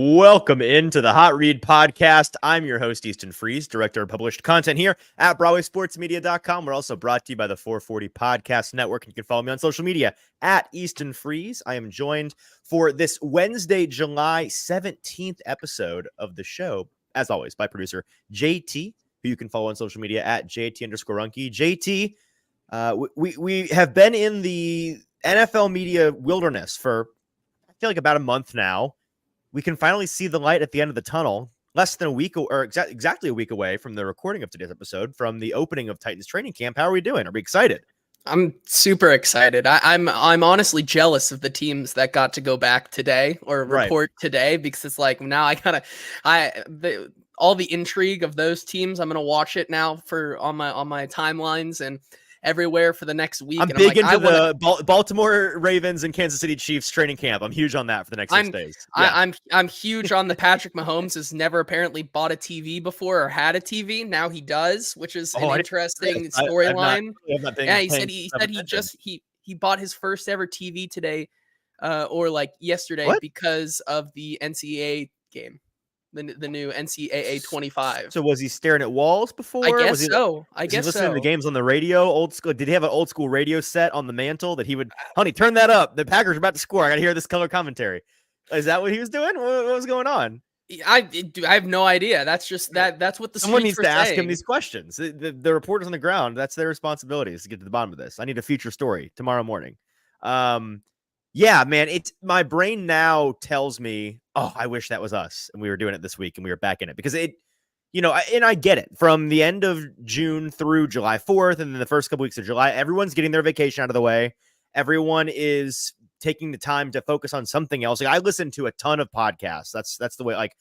Welcome into the Hot Read Podcast. I'm your host, Easton Freeze, director of published content here at BroadwaySportsMedia.com. We're also brought to you by the 440 Podcast Network. And you can follow me on social media at Easton Freeze. I am joined for this Wednesday, July 17th episode of the show, as always, by producer JT, who you can follow on social media at JT_Ruhnke. JT, we have been in the NFL media wilderness for, I feel like, about a month now. We can finally see the light at the end of the tunnel, less than a week or exactly a week away from the recording of today's episode, from the opening of Titans training camp. How are we doing? Are we excited? I'm super excited. I'm honestly jealous of the teams that got to go back today or report today, because it's like now all the intrigue of those teams. I'm gonna watch it now on my timelines and everywhere for the next week. I'm big into the Baltimore Ravens and Kansas City Chiefs training camp. I'm huge on that for the next 6 days. Yeah. I'm huge on the Patrick Mahomes has never apparently bought a TV before or had a TV. Now he does, which is an interesting storyline. Yeah, he said he bought his first ever TV today, or like yesterday, because of the NCAA game. The new NCAA 25. So was he staring at walls before? I guess so. I guess listening to the games on the radio, old school. Did he have an old school radio set on the mantle that he would, honey, turn that up. The Packers are about to score. I got to hear this color commentary. Is that what he was doing? What was going on? I have no idea. That's just that's what the someone needs to ask him these questions. The reporters on the ground, that's their responsibility, is to get to the bottom of this. I need a feature story tomorrow morning. Yeah, man, it's my brain now tells me, oh, I wish that was us and we were doing it this week and we were back in it, because and I get it. From the end of June through July 4th and then the first couple weeks of July, everyone's getting their vacation out of the way. Everyone is taking the time to focus on something else. Like, I listen to a ton of podcasts. That's the way, like,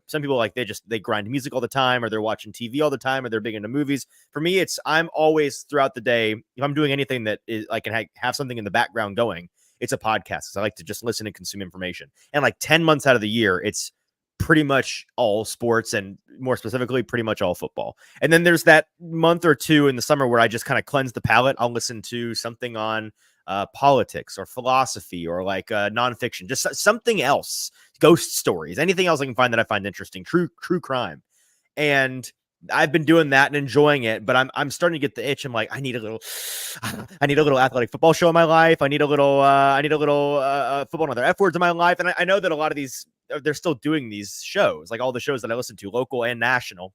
some people, like, they grind music all the time, or they're watching TV all the time, or they're big into movies. For me, I'm always throughout the day, if I'm doing anything that is, I can have something in the background going, it's a podcast. So I like to just listen and consume information. And like 10 months out of the year, it's pretty much all sports, and more specifically, pretty much all football. And then there's that month or two in the summer where I just kind of cleanse the palate. I'll listen to something on politics or philosophy, or like nonfiction, just something else, ghost stories, anything else I can find that I find interesting, true crime. And I've been doing that and enjoying it, but I'm starting to get the itch. I'm like, I need a little athletic football show in my life. I need a little football and other F words in my life. And I know that a lot of these, they're still doing these shows, like all the shows that I listen to, local and national.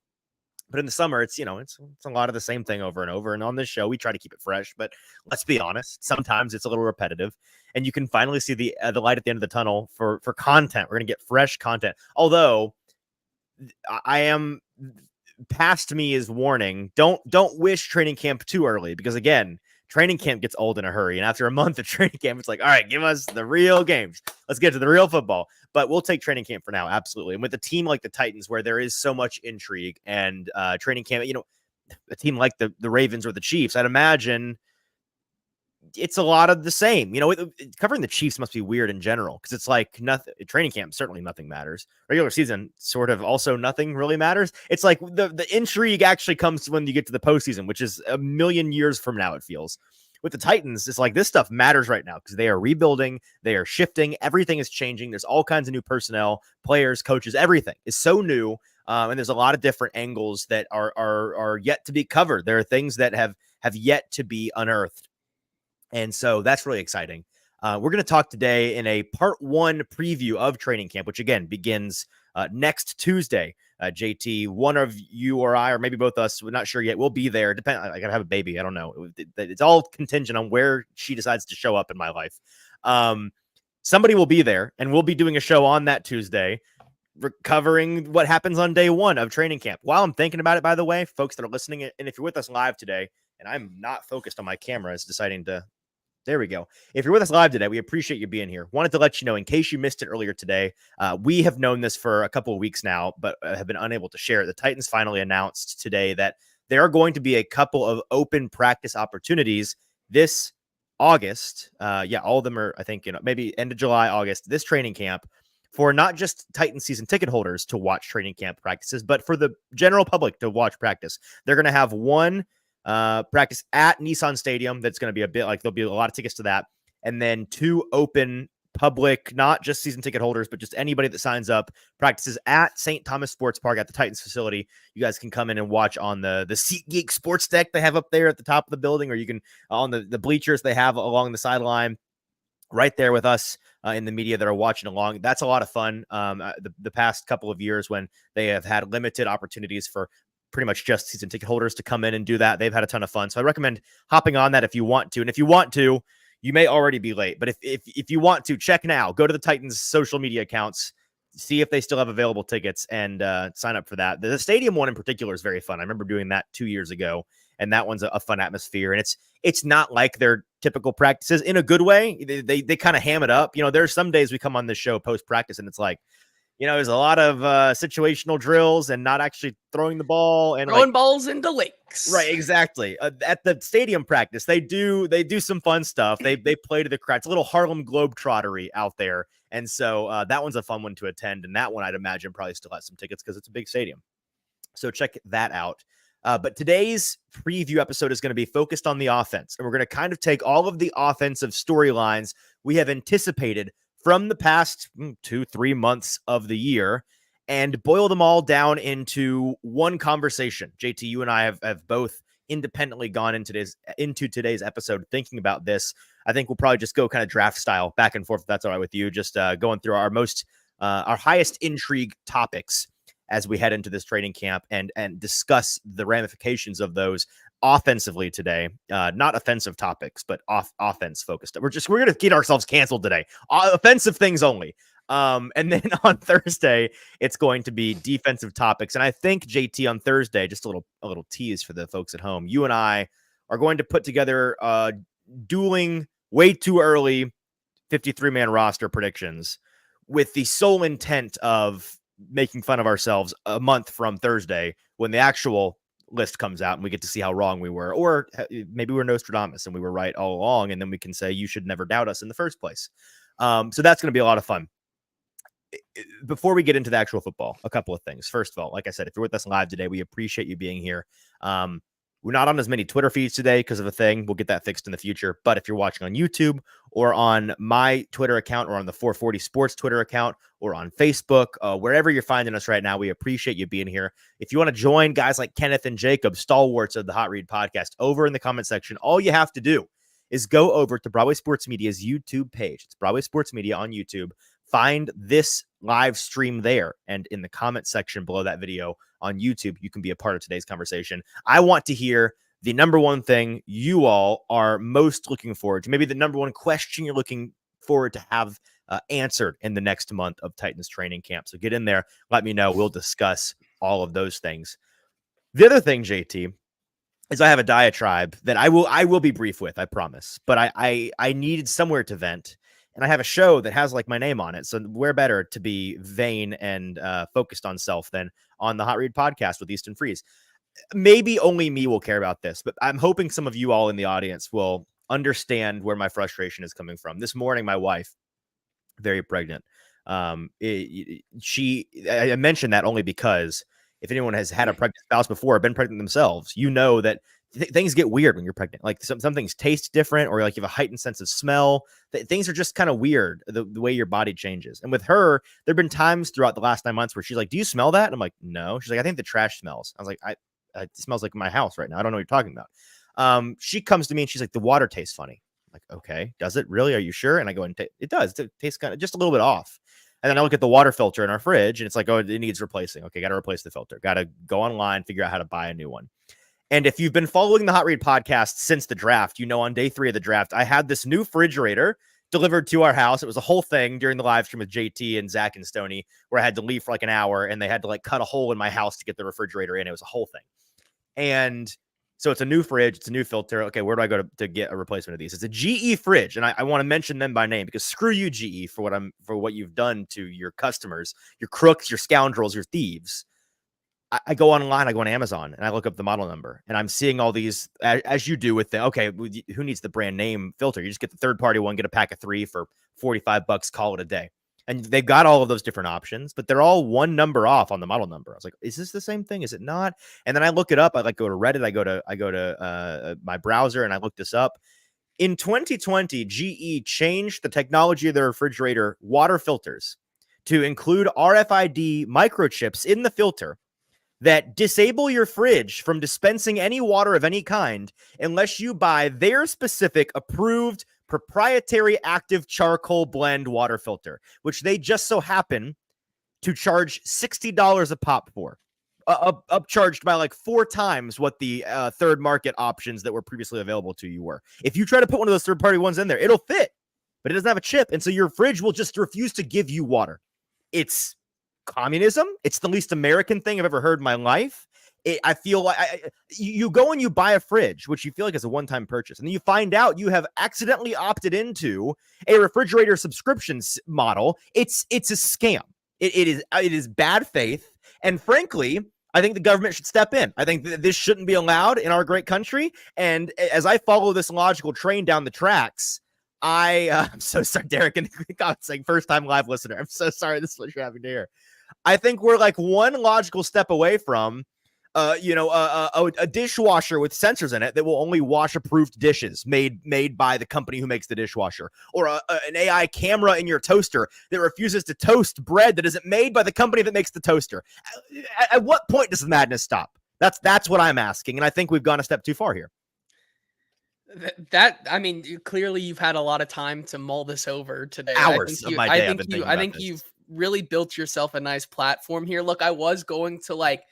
But in the summer, it's a lot of the same thing over and over. And on this show, we try to keep it fresh, but let's be honest, sometimes it's a little repetitive. And you can finally see the light at the end of the tunnel for content. We're gonna get fresh content. Although past me is warning, don't wish training camp too early, because again, training camp gets old in a hurry. And after a month of training camp, it's like, all right, give us the real games. Let's get to the real football. But we'll take training camp for now. Absolutely. And with a team like the Titans, where there is so much intrigue and training camp, a team like the Ravens or the Chiefs, I'd imagine it's a lot of the same. Covering the Chiefs must be weird in general, because it's like nothing. Training camp, certainly nothing matters. Regular season, sort of also nothing really matters. It's like the intrigue actually comes when you get to the postseason, which is a million years from now, it feels. With the Titans, it's like this stuff matters right now, because they are rebuilding, they are shifting, everything is changing. There's all kinds of new personnel, players, coaches, everything is so new. And there's a lot of different angles that are yet to be covered. There are things that have yet to be unearthed. And so that's really exciting. We're going to talk today in a part 1 preview of training camp, which again begins next Tuesday. JT, one of you or I, or maybe both of us, we're not sure yet, we'll be there. I got to have a baby. I don't know. It's all contingent on where she decides to show up in my life. Somebody will be there, and we'll be doing a show on that Tuesday, covering what happens on day 1 of training camp. While I'm thinking about it, by the way, folks that are listening, and if you're with us live today, and I'm not focused on my camera, it's deciding to... There we go. If you're with us live today, we appreciate you being here. Wanted to let you know, in case you missed it earlier today, we have known this for a couple of weeks now, but have been unable to share it. The Titans finally announced today that there are going to be a couple of open practice opportunities this August. All of them are, I think, maybe end of July, August, this training camp, for not just Titans season ticket holders to watch training camp practices, but for the general public to watch practice. They're going to have one practice at Nissan Stadium. That's going to be a bit like, there'll be a lot of tickets to that. And then 2 open public, not just season ticket holders, but just anybody that signs up, practices at St. Thomas Sports Park at the Titans facility. You guys can come in and watch on the SeatGeek sports deck they have up there at the top of the building, or you can on the bleachers they have along the sideline right there with us in the media that are watching along. That's a lot of fun. The past couple of years when they have had limited opportunities for pretty much just season ticket holders to come in and do that, they've had a ton of fun. So I recommend hopping on that if you want to. And if you want to, you may already be late, but if you want to, check now. Go to the Titans' social media accounts, see if they still have available tickets, and sign up for that. The stadium one in particular is very fun. I remember doing that 2 years ago, and that one's a fun atmosphere. And it's not like their typical practices in a good way. They kind of ham it up. You know, there's some days we come on this show post practice, and it's like, you know, there's a lot of situational drills and not actually throwing the ball and throwing balls into lakes. Right, exactly. At the stadium practice, they do some fun stuff. They play to the crowd. It's a little Harlem Globetrottery out there, and so that one's a fun one to attend. And that one, I'd imagine, probably still has some tickets because it's a big stadium. So check that out. But today's preview episode is going to be focused on the offense, and we're going to kind of take all of the offensive storylines we have anticipated from the past 2-3 months of the year and boil them all down into one conversation. JT, you and I have both independently gone into today's episode thinking about this. I think we'll probably just go kind of draft style back and forth, if that's all right with you, just going through our highest intrigue topics as we head into this training camp and discuss the ramifications of those offensively today. Not offensive topics, but offense focused. We're going to get ourselves canceled today. Offensive things only. And then on Thursday, it's going to be defensive topics. And I think, JT, on Thursday, just a little tease for the folks at home, you and I are going to put together dueling way too early 53-man roster predictions with the sole intent of making fun of ourselves a month from Thursday when the actual list comes out and we get to see how wrong we were, or maybe we're Nostradamus and we were right all along, and then we can say you should never doubt us in the first place. So that's going to be a lot of fun. Before we get into the actual football, a couple of things. First of all, like I said, if you're with us live today, we appreciate you being here. We're not on as many Twitter feeds today because of a thing. We'll get that fixed in the future. But if you're watching on YouTube or on my Twitter account or on the 440 Sports Twitter account or on Facebook, wherever you're finding us right now, we appreciate you being here. If you want to join guys like Kenneth and Jacob, stalwarts of the Hot Read podcast, over in the comment section, all you have to do is go over to Broadway Sports Media's YouTube page. It's Broadway Sports Media on YouTube. Find this live stream there. And in the comment section below that video on YouTube, you can be a part of today's conversation. I want to hear the number one thing you all are most looking forward to, maybe the number one question you're looking forward to have answered in the next month of Titans training camp. So get in there. Let me know. We'll discuss all of those things. The other thing, JT, is I have a diatribe that I will be brief with, I promise. But I needed somewhere to vent. And I have a show that has like my name on it. So where better to be vain and focused on self than on the Hot Read podcast with Easton Freeze. Maybe only me will care about this, but I'm hoping some of you all in the audience will understand where my frustration is coming from. This morning, my wife, very pregnant. I mentioned that only because if anyone has had a pregnant spouse before or been pregnant themselves, you know that things get weird when you're pregnant. Like some things taste different, or like you have a heightened sense of smell. Things are just kind of weird, the way your body changes. And with her, there've been times throughout the last 9 months where she's like, "Do you smell that?" And I'm like, "No." She's like, "I think the trash smells." I was like, it smells like my house right now. I don't know what you're talking about. She comes to me and she's like, "The water tastes funny." I'm like, "Okay, does it really? Are you sure?" And I go, it does. It tastes kind of just a little bit off. And then I look at the water filter in our fridge and it's like, oh, it needs replacing. Okay, got to replace the filter. Got to go online, figure out how to buy a new one. And if you've been following the Hot Read podcast since the draft, you know on day 3 of the draft, I had this new refrigerator delivered to our house. It was a whole thing during the live stream with JT and Zach and Stoney, where I had to leave for like an hour and they had to like cut a hole in my house to get the refrigerator in. It was a whole thing. And so it's a new fridge. It's a new filter. Okay, where do I go to get a replacement of these? It's a GE fridge. And I want to mention them by name because screw you, GE, for what you've done to your customers, your crooks, your scoundrels, your thieves. I go online, I go on Amazon, and I look up the model number, and I'm seeing all these, as you do with who needs the brand name filter? You just get the third-party one, get a pack of 3 for $45, call it a day. And they've got all of those different options, but they're all one number off on the model number. I was like, is this the same thing? Is it not? And then I look it up. I go to Reddit. I go to my browser, and I look this up. In 2020, GE changed the technology of their refrigerator water filters to include RFID microchips in the filter that disable your fridge from dispensing any water of any kind unless you buy their specific approved proprietary active charcoal blend water filter, which they just so happen to charge $60 a pop for. Upcharged by like 4 times what the third market options that were previously available to you were. If you try to put one of those third-party ones in there, it'll fit, but it doesn't have a chip, and so your fridge will just refuse to give you water. It's communism. It's the least American thing I've ever heard in my life. I feel like you go and you buy a fridge, which you feel like is a one-time purchase, and then you find out you have accidentally opted into a refrigerator subscription model. It's a scam. It is bad faith, and frankly, I think the government should step in. I think this shouldn't be allowed in our great country. And as I follow this logical train down the tracks, I'm so sorry, Derek, and God, saying first time live listener. I'm so sorry. This is what you're having to hear. I think we're like one logical step away from, a dishwasher with sensors in it that will only wash approved dishes made by the company who makes the dishwasher, or an AI camera in your toaster that refuses to toast bread that isn't made by the company that makes the toaster. At what point does the madness stop? That's what I'm asking, and I think we've gone a step too far here. I mean, clearly you've had a lot of time to mull this over today. Hours of my day. I think you've really built yourself a nice platform here. Look, I was going to like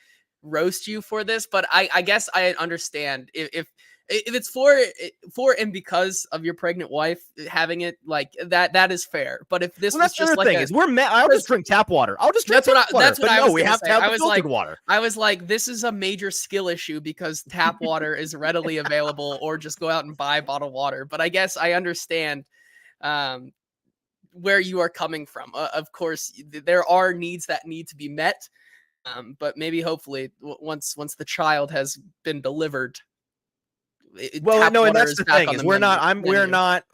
roast you for this, but I guess I understand if it's for and because of your pregnant wife having it, like that is fair. But if this was just like I'll just drink tap water. I'll just drink tap water. That's what I was. We have to have filtered water. I was like, this is a major skill issue because tap water is readily available, or just go out and buy bottled water. But I guess I understand where you are coming from. Of course, there are needs that need to be met. But maybe hopefully once the child has been delivered. And that's the thing is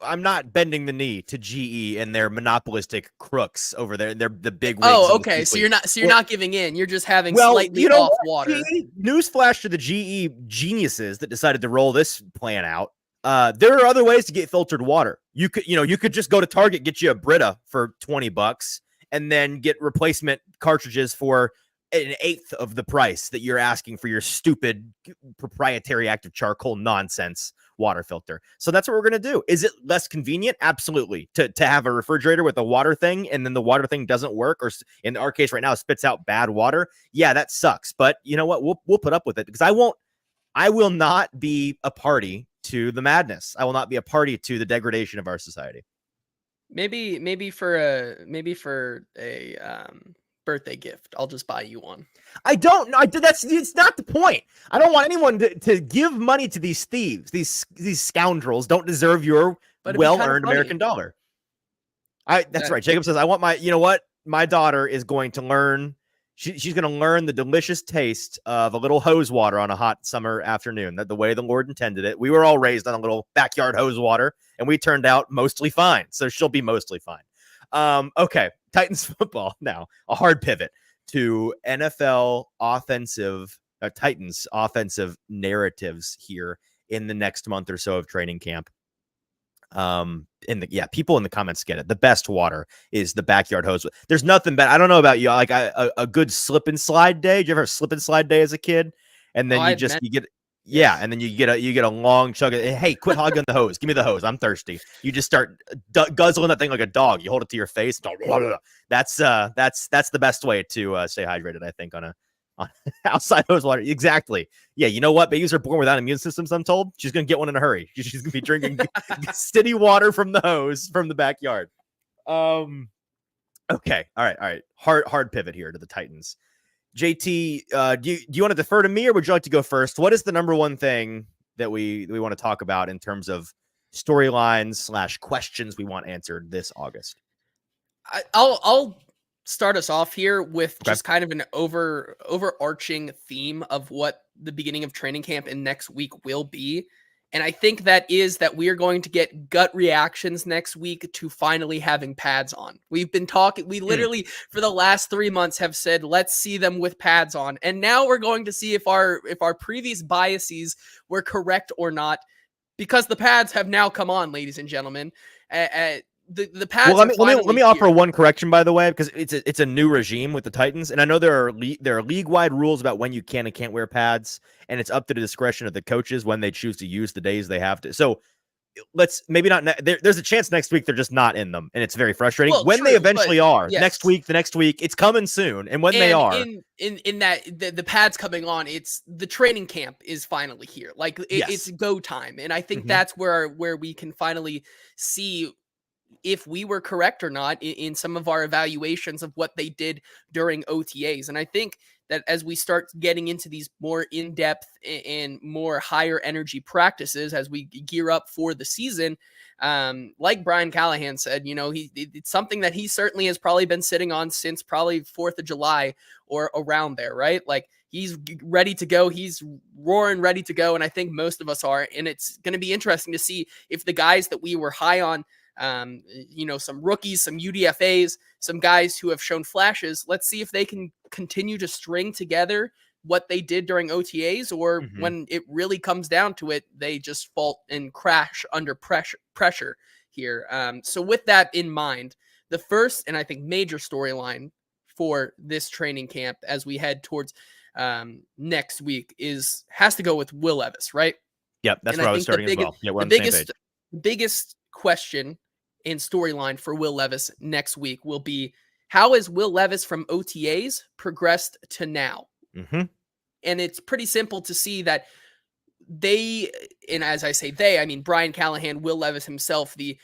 I'm not bending the knee to GE and their monopolistic crooks over there. They're the big. Oh, okay. So you're not giving in. You're just having slightly off water. Newsflash to the GE geniuses that decided to roll this plan out. There are other ways to get filtered water. You could just go to Target, get you a Brita for $20, and then get replacement cartridges for an eighth of the price that you're asking for your stupid proprietary active charcoal nonsense water filter. So that's what we're going to do. Is it less convenient? Absolutely. To have a refrigerator with a water thing and then the water thing doesn't work, or in our case right now, spits out bad water. Yeah, that sucks. But you know what? We'll put up with it because I will not be a party to the madness. I will not be a party to the degradation of our society. Maybe for a birthday gift, I'll just buy you one. It's not the point. I don't want anyone to give money to these thieves. These scoundrels don't deserve your well-earned American dollar. That's right. Jacob says, I want my daughter is going to learn. She's going to learn the delicious taste of a little hose water on a hot summer afternoon, that the way the Lord intended it. We were all raised on a little backyard hose water, and we turned out mostly fine. So she'll be mostly fine. Okay. Titans football now, a hard pivot to NFL Titans offensive narratives here in the next month or so of training camp. People in the comments get it. The best water is the backyard hose. There's nothing better. I don't know about you. Like a good slip and slide day. Did you ever have a slip and slide day as a kid? And then and then you get a long chug of, hey, quit hogging the hose. Give me the hose. I'm thirsty. You just start guzzling that thing like a dog. You hold it to your face. That's the best way to stay hydrated, I think, on outside hose water. Exactly. Yeah, you know what? Babies are born without immune systems, I'm told. She's going to get one in a hurry. She's going to be drinking steady water from the hose from the backyard. Okay. All right. Hard pivot here to the Titans. JT, do you want to defer to me, or would you like to go first? What is the number one thing that we want to talk about in terms of storylines / questions we want answered this August? I'll start us off here with just kind of an overarching theme of what the beginning of training camp in next week will be. And I think that we are going to get gut reactions next week to finally having pads on. We've been talking, we literally for the last 3 months have said, let's see them with pads on. And now we're going to see if our previous biases were correct or not. Because the pads have now come on, ladies and gentlemen. The pads. Well, let me offer one correction, by the way, because it's a new regime with the Titans, and I know there are league wide rules about when you can and can't wear pads, and it's up to the discretion of the coaches when they choose to use the days they have to. So let's maybe not. There's a chance next week they're just not in them, and it's very frustrating. Well, when true, they eventually are, yes. next week, the next week, it's coming soon. And when they are, in that the pads coming on, it's the training camp is finally here. Like it's go time, and I think that's where we can finally see if we were correct or not in some of our evaluations of what they did during OTAs. And I think that as we start getting into these more in-depth and more higher energy practices, as we gear up for the season, like Brian Callahan said, it's something that he certainly has probably been sitting on since probably 4th of July or around there, right? Like he's ready to go. He's roaring ready to go. And I think most of us are, and it's going to be interesting to see if the guys that we were high on, some rookies, some UDFAs, some guys who have shown flashes. Let's see if they can continue to string together what they did during OTAs, or when it really comes down to it, they just fall and crash under pressure here. So with that in mind, the first and I think major storyline for this training camp as we head towards next week has to go with Will Levis, right? Yep, that's where I was starting as well. Yeah, we're on the same page. The biggest question and storyline for Will Levis next week will be, how is Will Levis from OTAs progressed to now? And it's pretty simple to see that and as I say they, I mean Brian Callahan, Will Levis himself, the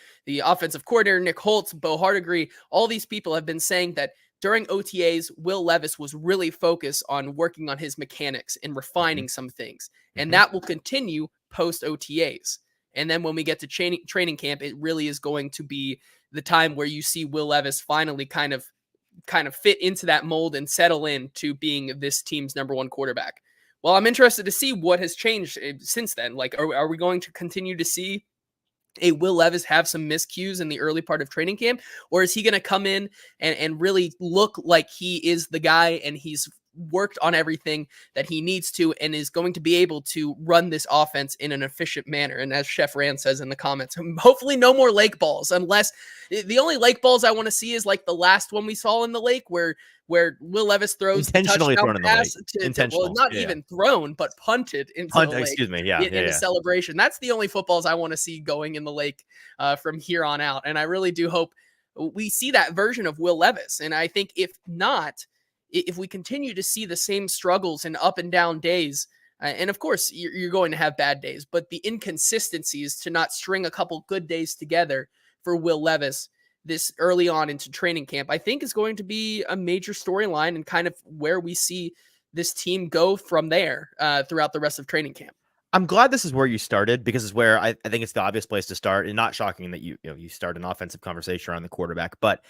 offensive coordinator, Nick Holtz, Bo Hardigree, all these people have been saying that during OTAs, Will Levis was really focused on working on his mechanics and refining some things. And that will continue post OTAs. And then when we get to training camp, it really is going to be the time where you see Will Levis finally kind of fit into that mold and settle into being this team's number one quarterback. Well, I'm interested to see what has changed since then. Like, are we going to continue to see a Will Levis have some miscues in the early part of training camp? Or is he going to come in and really look like he is the guy and he's worked on everything that he needs to and is going to be able to run this offense in an efficient manner? And as Chef Rand says in the comments, hopefully no more lake balls, unless the only lake balls I want to see is like the last one we saw in the lake where Will Levis throws intentionally thrown in the lake. Well, not even thrown, but punted into the lake. Excuse me. In a celebration. That's the only footballs I want to see going in the lake from here on out. And I really do hope we see that version of Will Levis. And I think if not, if we continue to see the same struggles and up and down days, and of course you're going to have bad days, but the inconsistencies to not string a couple good days together for Will Levis this early on into training camp, I think is going to be a major storyline and kind of where we see this team go from there throughout the rest of training camp. I'm glad this is where you started, because it's where I think it's the obvious place to start, and not shocking that you start an offensive conversation around the quarterback, but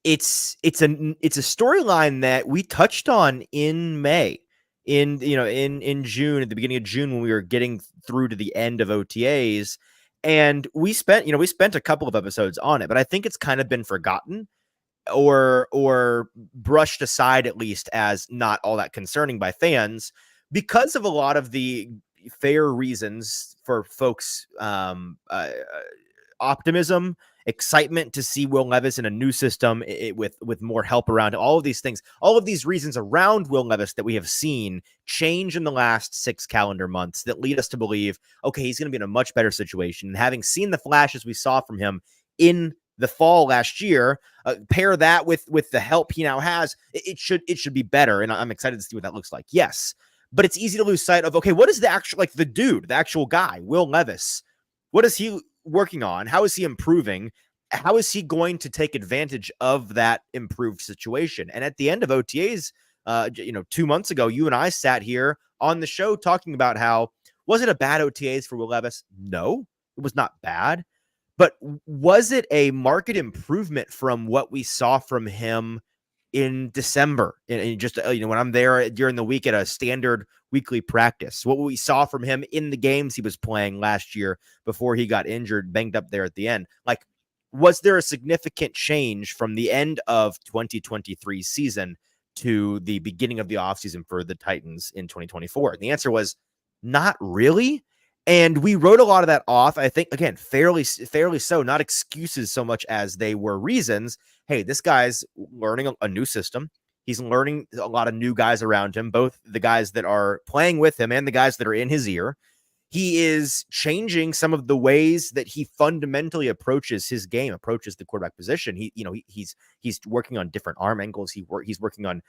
it's a storyline that we touched on in May, in June, at the beginning of June, when we were getting through to the end of OTAs, and we spent a couple of episodes on it, but I think it's kind of been forgotten or brushed aside, at least, as not all that concerning by fans, because of a lot of the fair reasons for folks' optimism, excitement to see Will Levis in a new system with more help around, all of these things, all of these reasons around Will Levis that we have seen change in the last 6 calendar months that lead us to believe, okay, he's going to be in a much better situation. And having seen the flashes we saw from him in the fall last year, pair that with the help he now has, it should be better. And I'm excited to see what that looks like. Yes, but it's easy to lose sight of, okay, what is the actual guy, Will Levis? What is he working on? How is he improving? How is he going to take advantage of that improved situation? And at the end of OTAs, 2 months ago, you and I sat here on the show talking about how, was it a bad OTAs for Will Levis? No, it was not bad. But was it a market improvement from what we saw from him in December? And just, when I'm there during the week at a standard weekly practice, what we saw from him in the games he was playing last year before he got injured, banged up there at the end, like, was there a significant change from the end of 2023 season to the beginning of the offseason for the Titans in 2024? And the answer was not really. And we wrote a lot of that off. I think, again, fairly so, not excuses so much as they were reasons. Hey, this guy's learning a new system. He's learning a lot of new guys around him, both the guys that are playing with him and the guys that are in his ear. He is changing some of the ways that he fundamentally approaches his game, approaches the quarterback position. He's working on different arm angles. He's working on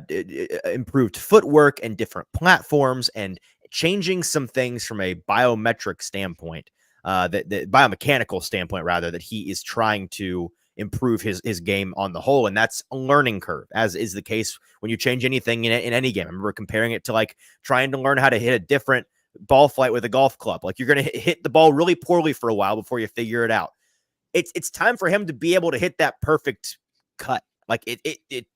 improved footwork and different platforms, and changing some things from a biometric standpoint, that biomechanical standpoint rather, that he is trying to improve his game on the whole. And that's a learning curve, as is the case when you change anything in any game. I remember comparing it to like trying to learn how to hit a different ball flight with a golf club. Like, you're going to hit the ball really poorly for a while before you figure it out. It's time for him to be able to hit that perfect cut. Like,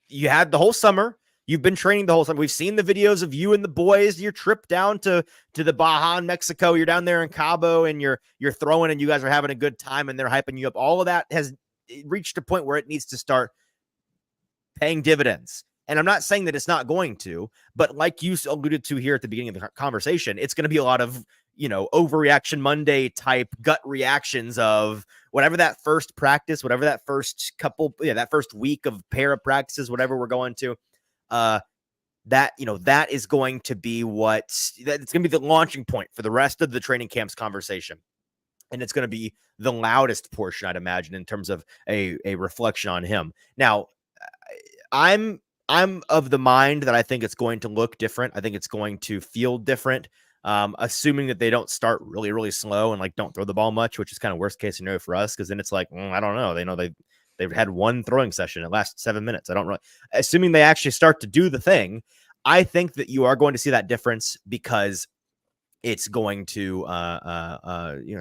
you had the whole summer. You've been training the whole time. We've seen the videos of you and the boys, your trip down to the Baja in Mexico. You're down there in Cabo and you're throwing, and you guys are having a good time and they're hyping you up. All of that has reached a point where it needs to start paying dividends. And I'm not saying that it's not going to, but like you alluded to here at the beginning of the conversation, it's going to be a lot of, overreaction Monday type gut reactions of whatever that first practice, whatever that first that first week of pair of practices, whatever we're going to, that is going to be it's going to be the launching point for the rest of the training camps conversation. And it's going to be the loudest portion, I'd imagine, in terms of a reflection on him. Now, I'm of the mind that I think it's going to look different. I think it's going to feel different, assuming that they don't start really, really slow and like don't throw the ball much, which is kind of worst case scenario for us. Because then it's like, I don't know. They know they've had one throwing session. It lasts 7 minutes. I don't really, assuming they actually start to do the thing. I think that you are going to see that difference, because it's going to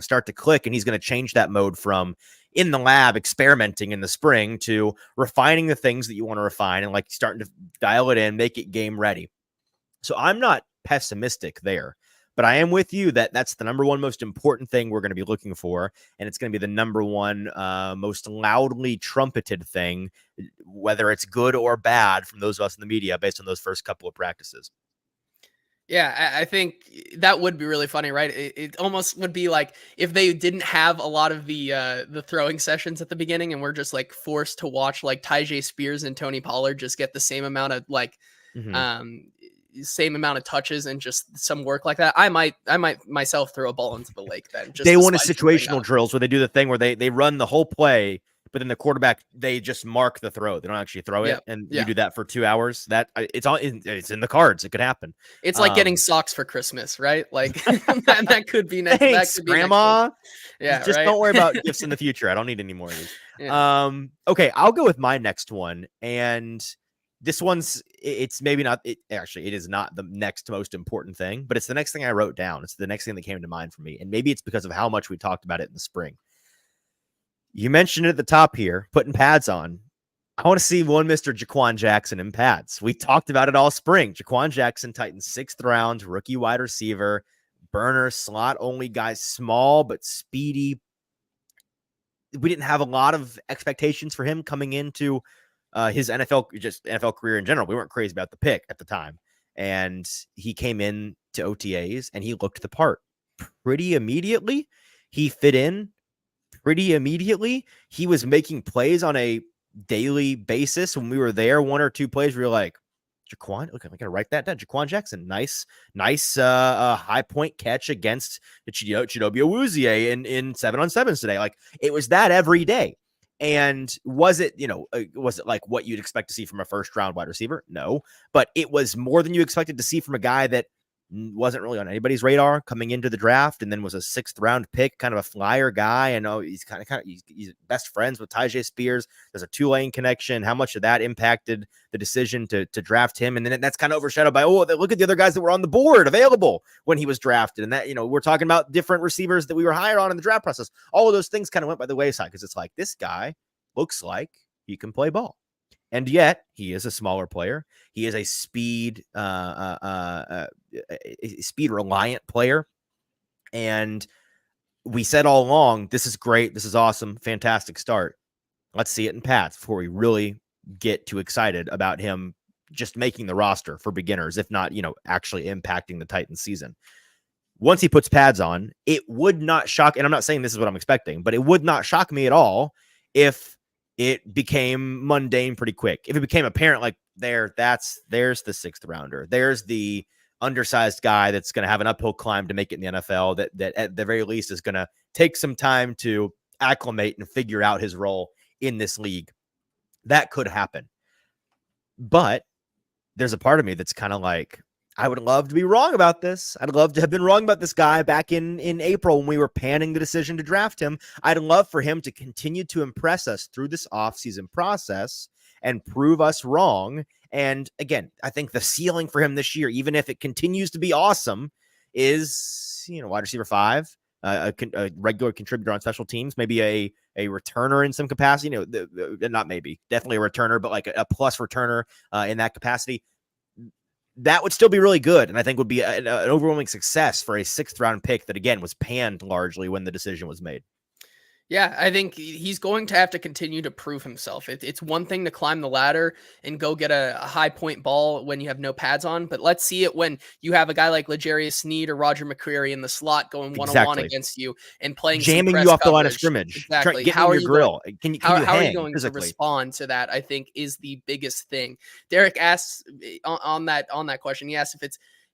start to click, and he's going to change that mode from in the lab experimenting in the spring to refining the things that you want to refine and like starting to dial it in, make it game ready. So I'm not pessimistic there, but I am with you that that's the number one most important thing we're going to be looking for. And it's going to be the number one most loudly trumpeted thing, whether it's good or bad, from those of us in the media based on those first couple of practices. Yeah, I think that would be really funny, right? It almost would be like if they didn't have a lot of the throwing sessions at the beginning, and we're just like forced to watch like Tyjae Spears and Tony Pollard just get the same amount of same amount of touches and just some work like that. I might myself throw a ball into the lake then. They want a situational drills where they do the thing where they run the whole play, but then the quarterback, they just mark the throw. They don't actually throw it. And you do that for 2 hours. It's in the cards. It could happen. It's like getting socks for Christmas, right? Like that could be next. Thanks, that could Grandma. Be next just don't worry about gifts in the future. I don't need any more of these. Yeah. Okay, I'll go with my next one. And this one's, it's maybe not, it is not the next most important thing, but it's the next thing I wrote down. It's the next thing that came to mind for me. And maybe it's because of how much we talked about it in the spring. You mentioned it at the top here, putting pads on. I want to see one Mr. Jaquan Jackson in pads. We talked about it all spring. Jaquan Jackson, Titans 6th round, rookie wide receiver, burner, slot only guy, small but speedy. We didn't have a lot of expectations for him coming into his NFL career in general. We weren't crazy about the pick at the time. And he came in to OTAs and he looked the part pretty immediately. He fit in pretty immediately. He was making plays on a daily basis. When we were there, 1 or 2 plays, we were like, Jaquan, okay, I gotta write that down. Jaquan Jackson, nice high point catch against the Chidobe Awuzie in 7-on-7s today. Like, it was that every day. And was it like what you'd expect to see from a first round wide receiver? No, but it was more than you expected to see from a guy that wasn't really on anybody's radar coming into the draft, and then was a 6th round pick, kind of a flyer guy. I know he's kind of he's best friends with Tyjae Spears. There's a Tulane connection. How much of that impacted the decision to draft him? And then that's kind of overshadowed by, look at the other guys that were on the board available when he was drafted. And that, we're talking about different receivers that we were hired on in the draft process. All of those things kind of went by the wayside, because it's like, this guy looks like he can play ball. And yet he is a smaller player. He is a speed reliant player. And we said all along, this is great. This is awesome. Fantastic start. Let's see it in pads before we really get too excited about him just making the roster for beginners, if not, actually impacting the Titans season. once he puts pads on, it would not shock, and I'm not saying this is what I'm expecting, but it would not shock me at all if it became mundane pretty quick. If it became apparent, like there's the 6th rounder. There's the undersized guy that's going to have an uphill climb to make it in the NFL that at the very least is going to take some time to acclimate and figure out his role in this league. That could happen. But there's a part of me that's kind of like, I would love to be wrong about this. I'd love to have been wrong about this guy back in April when we were panning the decision to draft him. I'd love for him to continue to impress us through this offseason process and prove us wrong. And again, I think the ceiling for him this year, even if it continues to be awesome, is, wide receiver 5, a regular contributor on special teams, maybe a returner in some capacity, not maybe, definitely a returner, but like a plus returner in that capacity. That would still be really good, and I think would be an overwhelming success for a 6th round pick that, again, was panned largely when the decision was made. Yeah, I think he's going to have to continue to prove himself. It's one thing to climb the ladder and go get a high point ball when you have no pads on, but let's see it when you have a guy like L'Jarius Sneed or Roger McCreary in the slot going one-on-one against you and playing jamming you off the line of scrimmage. Exactly. How are you grill? How are you going to respond to that? I think is the biggest thing. Derek asks on that question. He asks if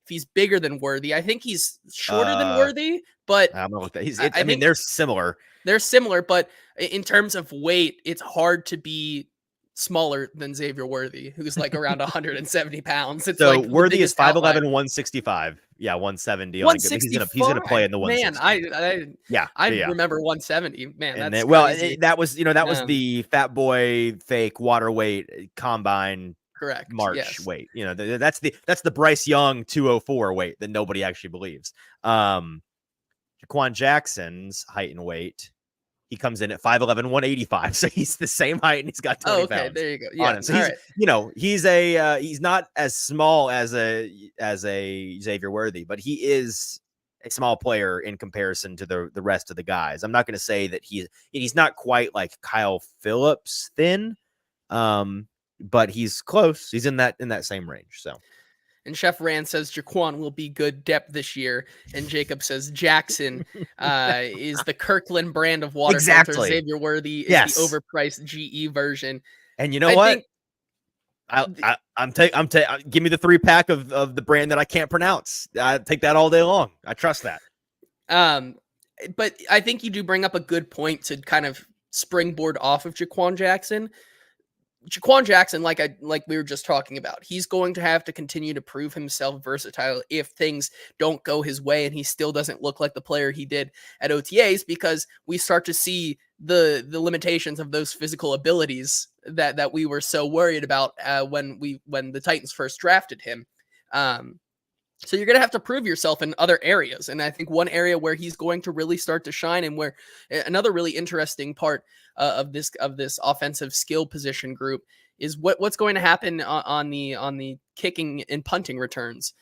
he's bigger than Worthy. I think he's shorter than Worthy, but I don't know what that. I mean, they're similar. They're similar, but in terms of weight, it's hard to be smaller than Xavier Worthy, who's like around 170 pounds. It's so like Worthy is 5'11", 165. Yeah, 170. 165. He's gonna play in the 160. Man, I remember 170. Man, that's that was was the fat boy fake water weight combine. Correct. March weight. That's the Bryce Young 204 weight that nobody actually believes. Jaquan Jackson's height and weight, he comes in at 5'11", 185. So he's the same height and he's got 20 pounds. There you go. Yeah. So he's he's not as small as a Xavier Worthy, but he is a small player in comparison to the rest of the guys. I'm not going to say that he's not quite like Kyle Phillips thin. But he's close. He's in that same range. So, and Chef Rand says Jaquan will be good depth this year, and Jacob says Jackson is the Kirkland brand of water filter. Xavier Worthy is the overpriced GE version. And you know what? I'm give me the 3-pack of the brand that I can't pronounce. I take that all day long. I trust that. But I think you do bring up a good point to kind of springboard off of Jaquan Jackson. Jaquan Jackson, like we were just talking about, he's going to have to continue to prove himself versatile if things don't go his way and he still doesn't look like the player he did at OTAs, because we start to see the limitations of those physical abilities that we were so worried about when the Titans first drafted him. So you're going to have to prove yourself in other areas. And I think one area where he's going to really start to shine, and where another really interesting part of this offensive skill position group is what's going to happen on the kicking and punting returns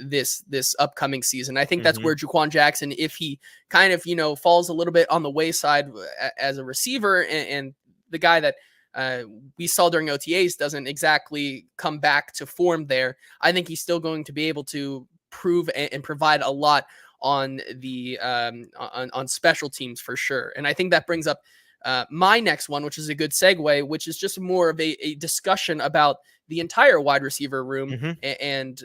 this upcoming season. I think that's where Jaquan Jackson, if he kind of, falls a little bit on the wayside as a receiver, and the guy that we saw during OTAs doesn't exactly come back to form there, I think he's still going to be able to prove and provide a lot on the on special teams for sure. And I think that brings up my next one, which is a good segue, which is just more of a discussion about the entire wide receiver room. And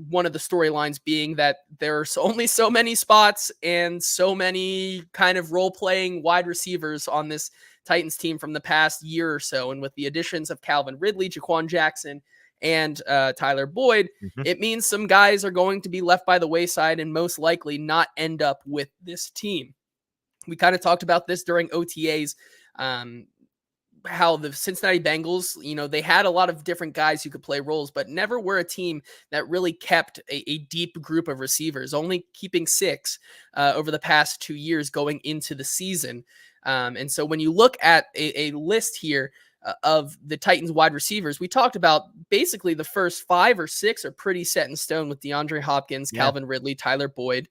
one of the storylines being that there's only so many spots and so many kind of role-playing wide receivers on this Titans team from the past year or so. And with the additions of Calvin Ridley, Jaquan Jackson, and Tyler Boyd, it means some guys are going to be left by the wayside and most likely not end up with this team. We kind of talked about this during OTAs, how the Cincinnati Bengals, they had a lot of different guys who could play roles, but never were a team that really kept a deep group of receivers, only keeping 6 over the past 2 years going into the season. And so when you look at a list here of the Titans wide receivers, we talked about basically the first 5 or 6 are pretty set in stone with DeAndre Hopkins, Calvin Ridley, Tyler Boyd,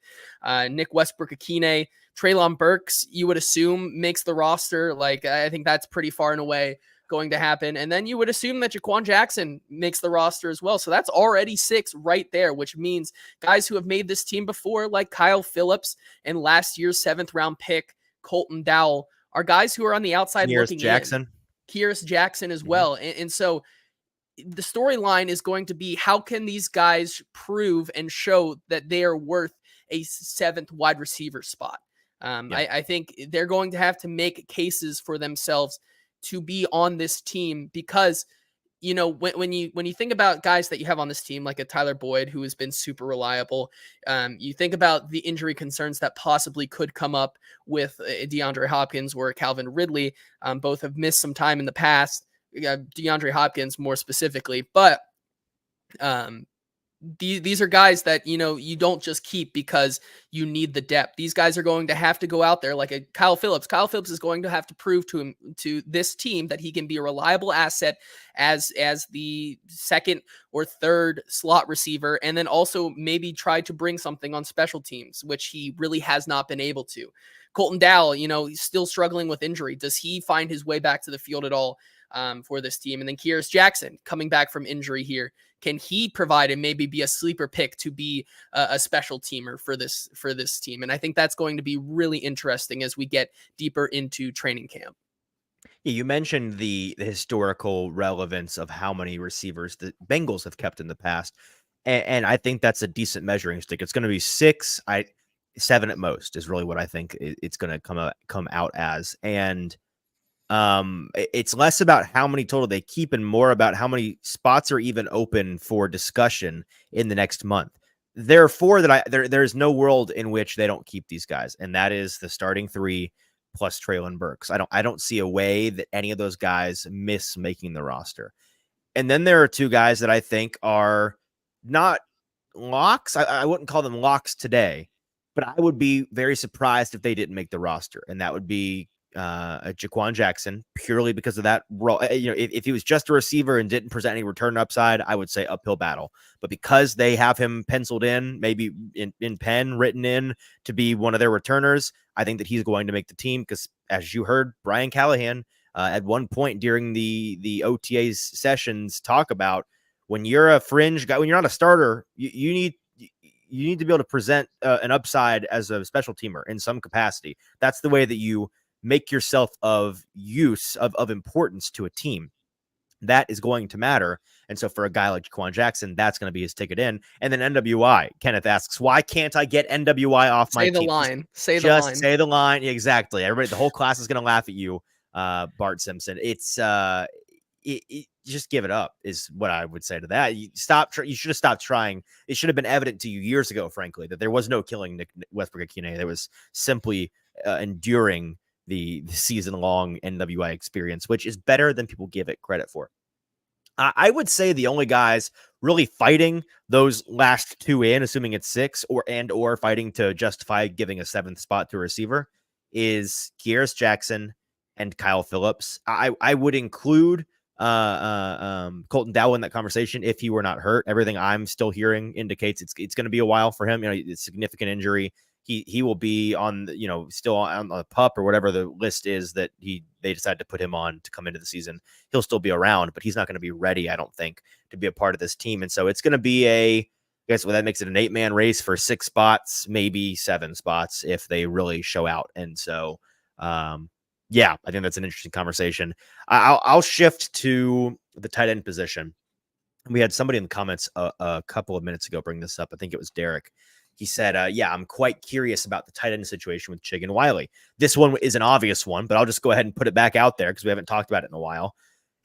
Nick Westbrook-Akine, Treylon Burks, you would assume makes the roster. Like, I think that's pretty far and away going to happen. And then you would assume that Jaquan Jackson makes the roster as well. So that's already 6 right there, which means guys who have made this team before, like Kyle Phillips and last year's 7th round pick, Colton Dowell, are guys who are on the outside looking in. Kearis Jackson as well. And so the storyline is going to be, how can these guys prove and show that they are worth a 7th wide receiver spot? I think they're going to have to make cases for themselves to be on this team, because when you think about guys that you have on this team, like a Tyler Boyd, who has been super reliable, you think about the injury concerns that possibly could come up with DeAndre Hopkins or Calvin Ridley. Both have missed some time in the past. DeAndre Hopkins more specifically, but these are guys that, you don't just keep because you need the depth. These guys are going to have to go out there like a Kyle Phillips. Kyle Phillips is going to have to prove to this team that he can be a reliable asset as the 2nd or 3rd slot receiver, and then also maybe try to bring something on special teams, which he really has not been able to. Colton Dowell, he's still struggling with injury. Does he find his way back to the field at all for this team? And then Kearis Jackson coming back from injury here. Can he provide and maybe be a sleeper pick to be a special teamer for this team? And I think that's going to be really interesting as we get deeper into training camp. Yeah, you mentioned the historical relevance of how many receivers the Bengals have kept in the past. And I think that's a decent measuring stick. It's going to be 6, 7 at most is really what I think it's going to come out as. And it's less about how many total they keep and more about how many spots are even open for discussion in the next month. Therefore, there's no world in which they don't keep these guys, and that is the starting 3 plus Treylon Burks. I don't see a way that any of those guys miss making the roster. And then there are 2 guys that I think are not locks. I wouldn't call them locks today, but I would be very surprised if they didn't make the roster, and that would be Jaquan Jackson, purely because of that role. If he was just a receiver and didn't present any return upside, I would say uphill battle. But because they have him penciled in, maybe in pen written in to be one of their returners, I think that he's going to make the team. Because as you heard Brian Callahan at one point during the OTA's sessions talk about, when you're a fringe guy, when you're not a starter, you need to be able to present an upside as a special teamer in some capacity. That's the way that you make yourself of use of importance to a team. That is going to matter. And so for a guy like Jaquan Jackson, that's going to be his ticket in. And then NWI, Kenneth asks, why can't I get NWI off my team? Say the line. Say the line. Exactly. Everybody, the whole class is going to laugh at you, Bart Simpson. It's just give it up is what I would say to that. You should have stopped trying. It should have been evident to you years ago, frankly, that there was no killing Nick Westbrook-Akine. There was simply enduring the season-long NWI experience, which is better than people give it credit for. I would say the only guys really fighting those last 2 in, assuming it's 6, or fighting to justify giving a 7th spot to a receiver, is Kearis Jackson and Kyle Phillips. I would include Colton Dowell in that conversation if he were not hurt. Everything I'm still hearing indicates it's going to be a while for him. It's a significant injury. He will be on, still on the PUP or whatever the list is that they decided to put him on to come into the season. He'll still be around, but he's not going to be ready, I don't think, to be a part of this team. And so it's going to be I guess that makes it an 8-man race for 6 spots, maybe 7 spots if they really show out. And so, I think that's an interesting conversation. I'll shift to the tight end position. We had somebody in the comments a couple of minutes ago bring this up. I think it was Derek. He said, I'm quite curious about the tight end situation with Chig and Wiley. This one is an obvious one, but I'll just go ahead and put it back out there because we haven't talked about it in a while.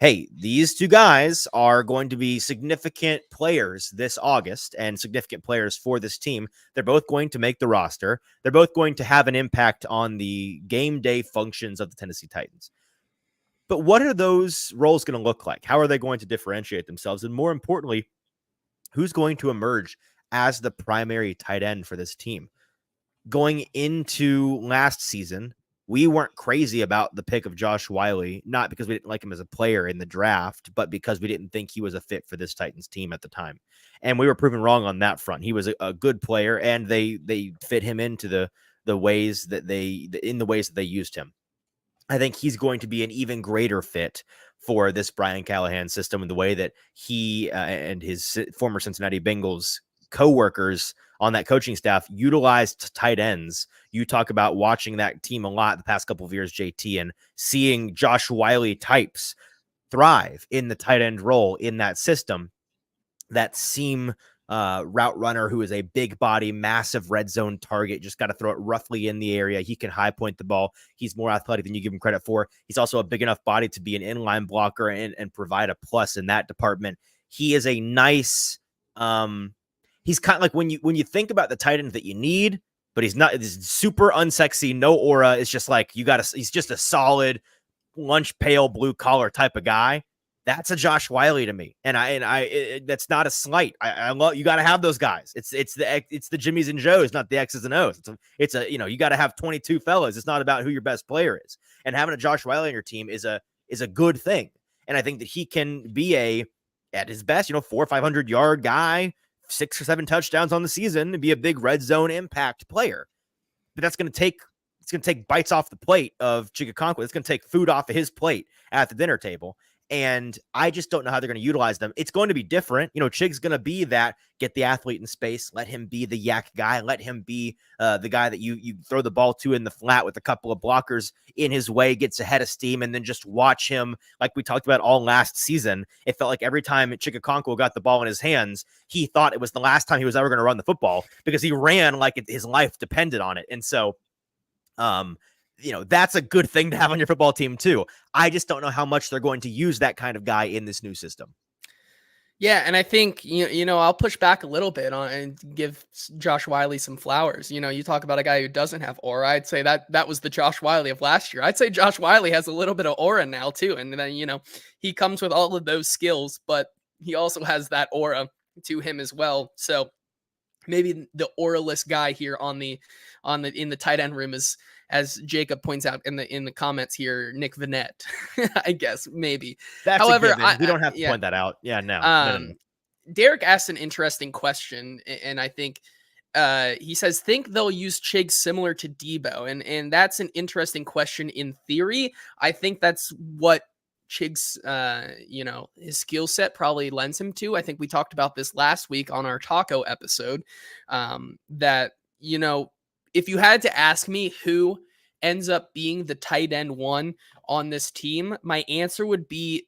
Hey, these 2 guys are going to be significant players this August and significant players for this team. They're both going to make the roster. They're both going to have an impact on the game day functions of the Tennessee Titans. But what are those roles going to look like? How are they going to differentiate themselves? And more importantly, who's going to emerge as the primary tight end for this team? Going into last season, we weren't crazy about the pick of Josh Wiley, not because we didn't like him as a player in the draft, but because we didn't think he was a fit for this Titans team at the time. And we were proven wrong on that front. He was a good player, and they fit him into the ways that they used him. I think he's going to be an even greater fit for this Brian Callahan system, and the way that he and his former Cincinnati Bengals co-workers on that coaching staff utilized tight ends. You talk about watching that team a lot the past couple of years, JT, and seeing Josh Whyle types thrive in the tight end role in that system. That seam route runner who is a big body, massive red zone target. Just got to throw it roughly in the area. He can high point the ball. He's more athletic than you give him credit for. He's also a big enough body to be an inline blocker and provide a plus in that department. He is a nice, he's kind of like when you think about the tight end that you need, but he's not, he's super unsexy, no aura. It's just like, he's just a solid lunch pail, blue collar type of guy. That's a Josh Whyle to me. And that's not a slight. I love, you got to have those guys. It's the Jimmies and Joes, not the X's and O's. It's a you got to have 22 fellas. It's not about who your best player is. And having a Josh Whyle on your team is a good thing. And I think that he can be at his best, 400 or 500 yard guy, 6 or 7 touchdowns on the season, and be a big red zone impact player. But it's going to take bites off the plate of Chigakonkwo. It's going to take food off of his plate at the dinner table. And I just don't know how they're going to utilize them. It's going to be different. Chig's going to be that, get the athlete in space, let him be the yak guy, let him be the guy that you throw the ball to in the flat with a couple of blockers in his way, gets ahead of steam, and then just watch him, like we talked about all last season. It felt like every time Chigakonkwo got the ball in his hands, he thought it was the last time he was ever going to run the football because he ran like his life depended on it. And so, that's a good thing to have on your football team too. I just don't know how much they're going to use that kind of guy in this new system. Yeah, and I think I'll push back a little bit on and give Josh Whyle some flowers. You talk about a guy who doesn't have aura. I'd say that was the Josh Whyle of last year. I'd say Josh Whyle has a little bit of aura now too, and then he comes with all of those skills, but he also has that aura to him as well. So maybe the auraless guy here in the tight end room is, as Jacob points out in the comments here, Nick Vannett, I guess maybe. That's however, we don't have to point that out. Yeah, no. Derek asked an interesting question, and I think he says, think they'll use Chig similar to Debo, and that's an interesting question in theory. I think that's what Chig's, his skill set probably lends him to. I think we talked about this last week on our taco episode, that, if you had to ask me who ends up being the tight end one on this team, my answer would be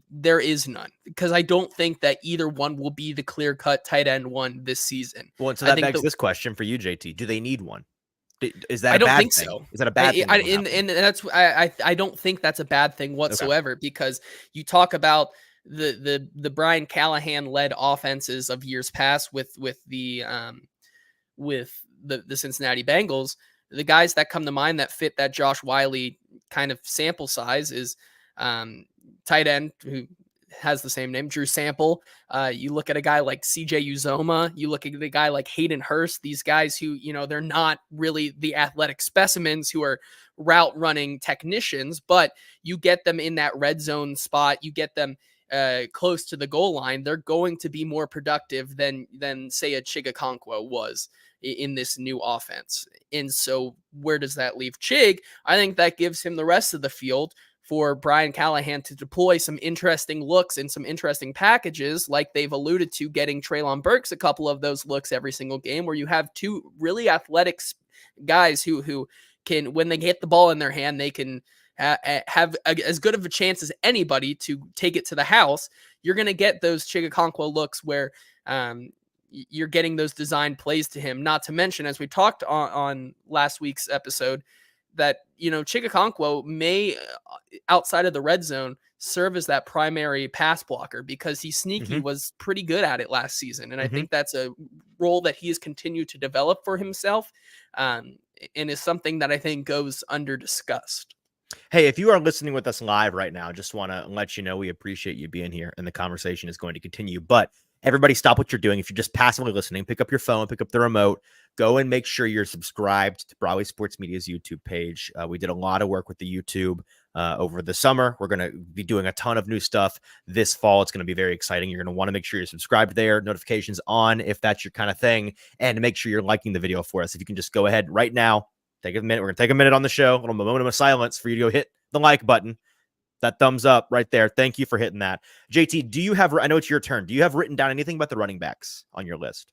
there is none, because I don't think that either one will be the clear-cut tight end one this season. Well, so that begs this question for you, JT. Do they need one? Is that I don't bad think thing? so. Is that a bad thing? And that's I don't think that's a bad thing whatsoever, okay. Because you talk about the Brian Callahan led offenses of years past with the Cincinnati Bengals. The guys that come to mind that fit that Josh Whyle kind of sample size is tight end who has the same name, Drew Sample. You look at a guy like CJ Uzoma. You look at the guy like Hayden Hurst. These guys who, they're not really the athletic specimens who are route running technicians, but you get them in that red zone spot. You get them close to the goal line. They're going to be more productive than say a Chigakonkwo was in this new offense. And so where does that leave Chig? I think that gives him the rest of the field for Brian Callahan to deploy some interesting looks and some interesting packages, like they've alluded to, getting Treylon Burks a couple of those looks every single game, where you have two really athletic guys who can, when they get the ball in their hand, they can have as good of a chance as anybody to take it to the house. You're going to get those Chigakonkwo looks where you're getting those design plays to him. Not to mention, as we talked on last week's episode, that, Chigakonkwo may, outside of the red zone, serve as that primary pass blocker, because he's sneaky, was pretty good at it last season. And I think that's a role that he has continued to develop for himself, and is something that I think goes under discussed. Hey, if you are listening with us live right now, just want to let you know we appreciate you being here, and the conversation is going to continue. But everybody stop what you're doing. If you're just passively listening, pick up your phone, pick up the remote, go and make sure you're subscribed to Broadway Sports Media's YouTube page. We did a lot of work with the YouTube over the summer. We're going to be doing a ton of new stuff this fall. It's going to be very exciting. You're going to want to make sure you're subscribed there, notifications on if that's your kind of thing, and make sure you're liking the video for us. If you can just go ahead right now, take a minute. We're going to take a minute on the show, a little moment of silence for you to go hit the like button. That thumbs up right there. Thank you for hitting that. JT, do you have, I know it's your turn. Do you have written down anything about the running backs on your list?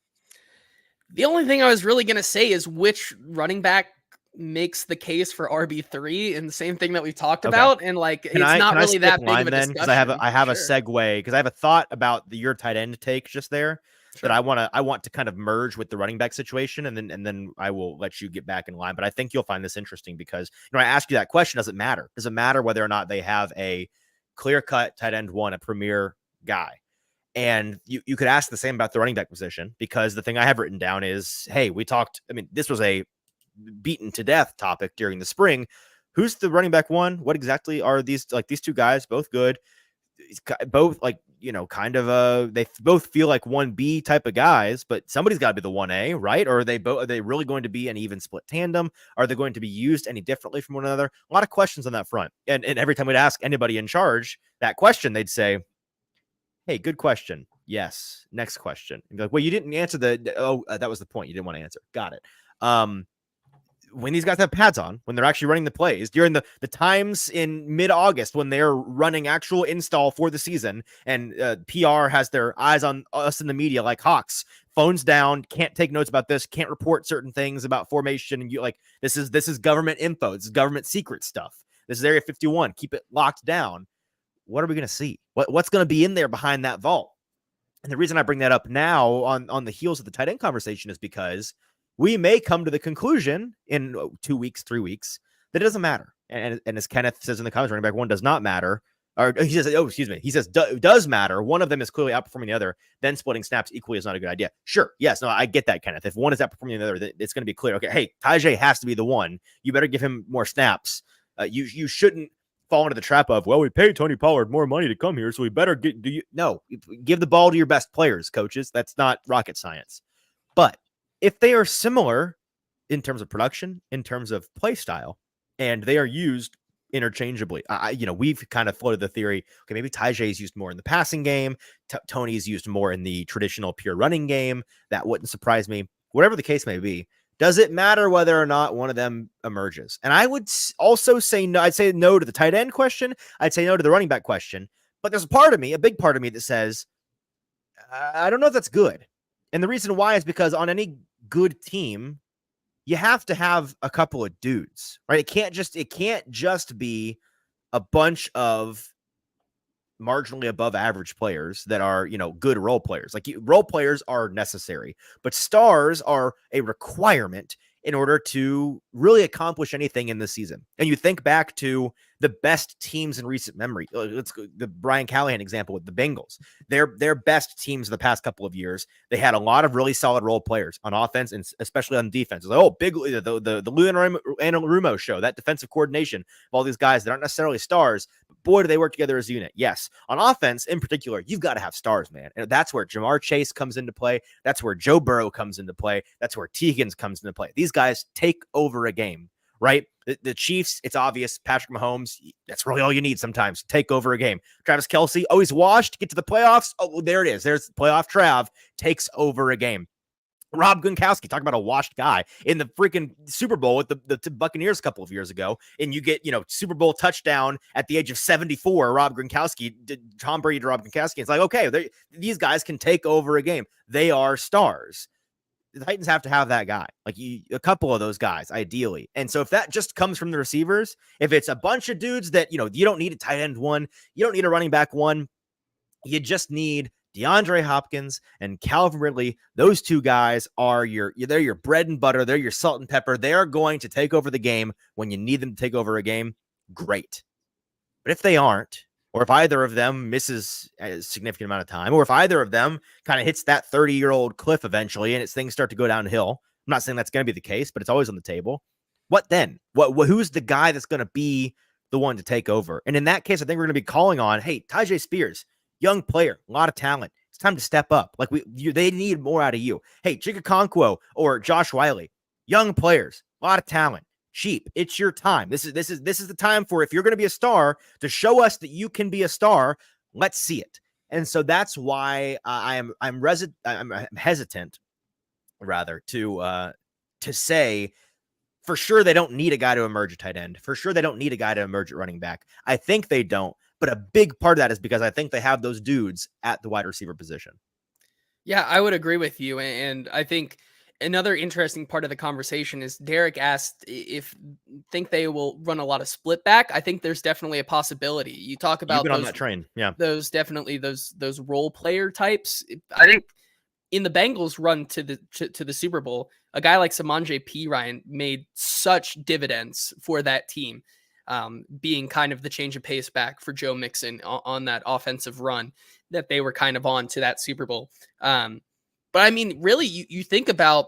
The only thing I was really going to say is which running back makes the case for RB3, and the same thing that we talked about. And like, it's not really that big of a discussion. Because I have a segue, because I have a thought about your tight end take just there. Sure. That I want to kind of merge with the running back situation, and then I will let you get back in line. But I think you'll find this interesting because, I ask you that question. Does it matter? Does it matter whether or not they have a clear-cut tight end one, a premier guy? And you could ask the same about the running back position, because the thing I have written down is, hey, we talked. I mean, this was a beaten to death topic during the spring. Who's the running back one? What exactly are these? Like, these two guys, both good, both like, kind of they both feel like 1B type of guys, but somebody's got to be the 1A, right? Or are they really going to be an even split tandem? Are they going to be used any differently from one another? A lot of questions on that front. And every time we'd ask anybody in charge that question, they'd say, hey, good question. Yes. Next question. And be like, well, you didn't answer that was the point. You didn't want to answer. Got it. When these guys have pads on, when they're actually running the plays during the times in mid-August when they're running actual install for the season, and PR has their eyes on us in the media like hawks, phones down, can't take notes about this, can't report certain things about formation, and you like, this is government info, this is government secret stuff, this is Area 51, keep it locked down. What are we going to see? What's going to be in there behind that vault? And the reason I bring that up now on the heels of the tight end conversation is because we may come to the conclusion in 2 weeks, 3 weeks, that it doesn't matter. And as Kenneth says in the comments, running back one does not matter. Or he says, he says, does matter. One of them is clearly outperforming the other. Then splitting snaps equally is not a good idea. Sure. Yes. No, I get that, Kenneth. If one is outperforming the other, it's going to be clear. Okay. Hey, Tajay has to be the one. You better give him more snaps. You shouldn't fall into the trap of, well, we paid Tony Pollard more money to come here, so we better give the ball to your best players, coaches. That's not rocket science. But if they are similar in terms of production, in terms of play style, and they are used interchangeably, we've kind of floated the theory, okay, maybe Tajay is used more in the passing game, Tony is used more in the traditional pure running game. That wouldn't surprise me. Whatever the case may be, does it matter whether or not one of them emerges? And I would also say no. I'd say no to the tight end question. I'd say no to the running back question. But there's a big part of me that says, I don't know if that's good. And the reason why is because on any good team, you have to have a couple of dudes, right? It can't just be a bunch of marginally above average players that are, good role players. Like, role players are necessary, but stars are a requirement in order to really accomplish anything in this season. And you think back to the best teams in recent memory. Let's go the Brian Callahan example with the Bengals. Their best teams in the past couple of years, they had a lot of really solid role players on offense and especially on defense. It's like, big the Lou Anarumo show, that defensive coordination of all these guys that aren't necessarily stars, but boy, do they work together as a unit. Yes, on offense in particular, you've got to have stars, man. And that's where Jamar Chase comes into play. That's where Joe Burrow comes into play. That's where T. Higgins comes into play. These guys take over a game, right? The Chiefs, it's obvious. Patrick Mahomes, that's really all you need sometimes. Take over a game. Travis Kelce, he's washed. Get to the playoffs. Oh, there it is. There's playoff Trav. Takes over a game. Rob Gronkowski, talk about a washed guy in the freaking Super Bowl with the Buccaneers a couple of years ago. And you get, Super Bowl touchdown at the age of 74, Rob Gronkowski, Tom Brady to Rob Gronkowski. It's like, okay, these guys can take over a game. They are stars. The Titans have to have that guy, like a couple of those guys, ideally. And so if that just comes from the receivers, if it's a bunch of dudes that, you don't need a tight end one, you don't need a running back one, you just need DeAndre Hopkins and Calvin Ridley. Those two guys are they're your bread and butter. They're your salt and pepper. They are going to take over the game when you need them to take over a game. Great. But if they aren't, or if either of them misses a significant amount of time, or if either of them kind of hits that 30-year-old cliff eventually and things start to go downhill, I'm not saying that's going to be the case, but it's always on the table. What then? Who's the guy that's going to be the one to take over? And in that case, I think we're going to be calling on, hey, Tajay Spears, young player, a lot of talent. It's time to step up. Like they need more out of you. Hey, Chika Okonkwo or Josh Wiley, young players, a lot of talent. Cheap. It's your time. This is the time for, if you're going to be a star, to show us that you can be a star. Let's see it. And so that's why I'm hesitant, rather, to say For sure, they don't need a guy to emerge at tight end. For sure, they don't need a guy to emerge at running back. I think they don't. But a big part of that is because I think they have those dudes at the wide receiver position. Yeah, I would agree with you. And I think another interesting part of the conversation is Derek asked if think they will run a lot of split back. I think there's definitely a possibility. You talk You've about been on those that train. Yeah. those definitely those role player types. I think in the Bengals run to the Super Bowl, a guy like Samaje Perine made such dividends for that team, being kind of the change of pace back for Joe Mixon on that offensive run that they were kind of on to that Super Bowl. But I mean, really, you think about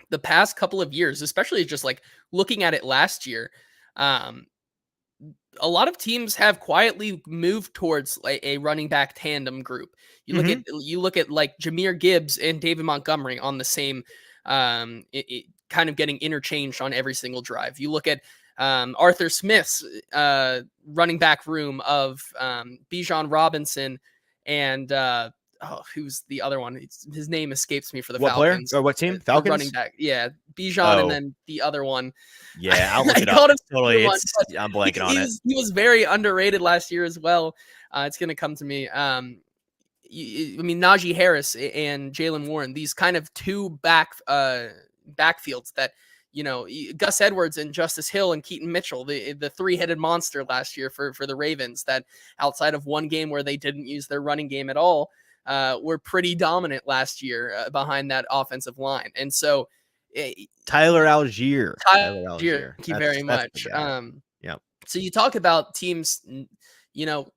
the past couple of years, especially just like looking at it last year, a lot of teams have quietly moved towards like a running back tandem group. You look at like Jahmyr Gibbs and David Montgomery on the same, kind of getting interchanged on every single drive. You look at Arthur Smith's running back room of Bijan Robinson and who's the other one? His name escapes me for the Falcons. Player or what team? Falcons running back. Yeah, Bijan, and then the other one. Yeah, I'll look it up. Totally, I'm blanking on it. He was very underrated last year as well. It's going to come to me. I mean, Najee Harris and Jaylen Warren, these kind of two backfields that, you know, Gus Edwards and Justice Hill and Keaton Mitchell, the three-headed monster last year for the Ravens, that outside of one game where they didn't use their running game at all, were pretty dominant last year behind that offensive line. And so Tyler Algier. Thank you very much. Yeah. So you talk about teams, you know,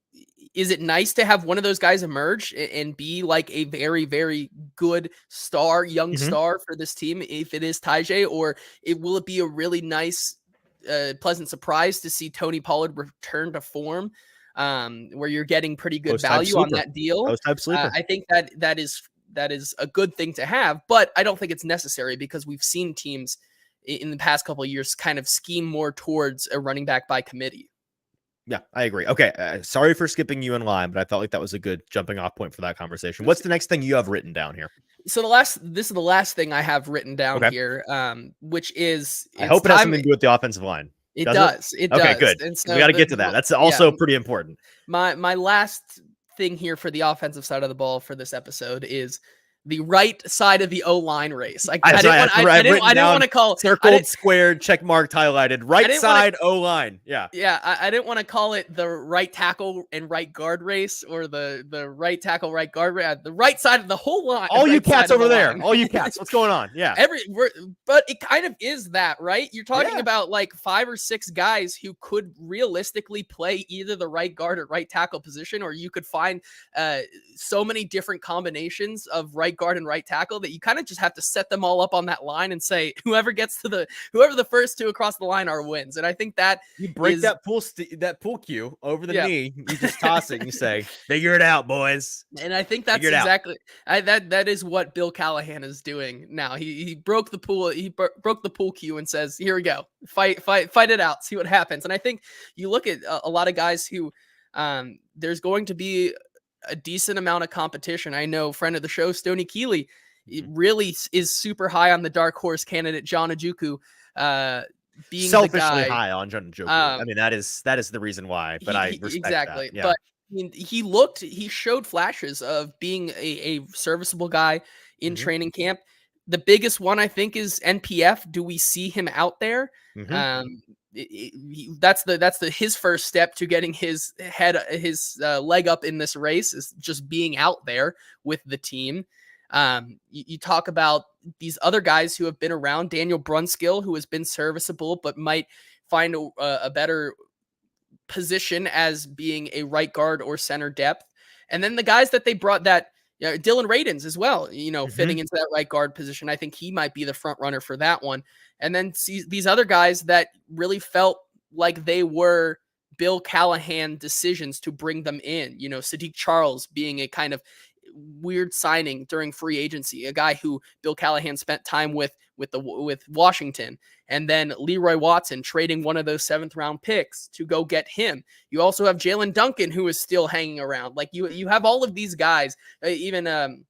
is it nice to have one of those guys emerge and be like a very, very good star, young star for this team if it is Tyjae, or will it be a really nice, pleasant surprise to see Tony Pollard return to form, where you're getting pretty good value on that deal? I think that is a good thing to have, but I don't think it's necessary because we've seen teams in the past couple of years kind of scheme more towards a running back by committee. Yeah, I agree. Okay. Sorry for skipping you in line, but I felt like that was a good jumping off point for that conversation. What's the next thing you have written down here? So this is the last thing I have written down here, which is, I hope it has something to do with the offensive line. It does. It does. Okay, good. And so we got to get to that. That's also pretty important. My last thing here for the offensive side of the ball for this episode is the right side of the O-line race. I didn't want to call circled, squared, check marked, highlighted, right side O-line. Yeah. Yeah. I didn't want to call it the right tackle and right guard race, or the right tackle, right guard race, the right side of the whole line. All you cats over there. All you cats. What's going on? Yeah. But it kind of is that, right? You're talking about like 5 or 6 guys who could realistically play either the right guard or right tackle position, or you could find so many different combinations of right guard and right tackle that you kind of just have to set them all up on that line and say whoever the first 2 across the line are wins. And I think that you break that pool cue over the knee, you just toss it and you say, figure it out, boys. And I think that's exactly that is what Bill Callahan is doing now. He broke the pool, broke the pool cue and says, here we go, fight it out, see what happens. And I think you look at a lot of guys who there's going to be a decent amount of competition. I know friend of the show, Stoney Keeley, really is super high on the dark horse candidate, John Ajuku, being selfishly the guy. High on John Ajuku. I mean, that is the reason why, but I respect exactly. That. Yeah. But I mean, he showed flashes of being a serviceable guy in training camp. The biggest one, I think, is NPF. Do we see him out there? That's his first step to getting his leg up in this race, is just being out there with the team. You talk about these other guys who have been around, Daniel Brunskill, who has been serviceable, but might find a better position as being a right guard or center depth. And then the guys that they brought, that Dylan Radins as well, fitting into that right guard position. I think he might be the front runner for that one. And then see these other guys that really felt like they were Bill Callahan decisions to bring them in. Sadiq Charles being a kind of weird signing during free agency, a guy who Bill Callahan spent time with Washington, and then Leroy Watson trading one of those 7th round picks to go get him. You also have Jalen Duncan, who is still hanging around. Like you have all of these guys, even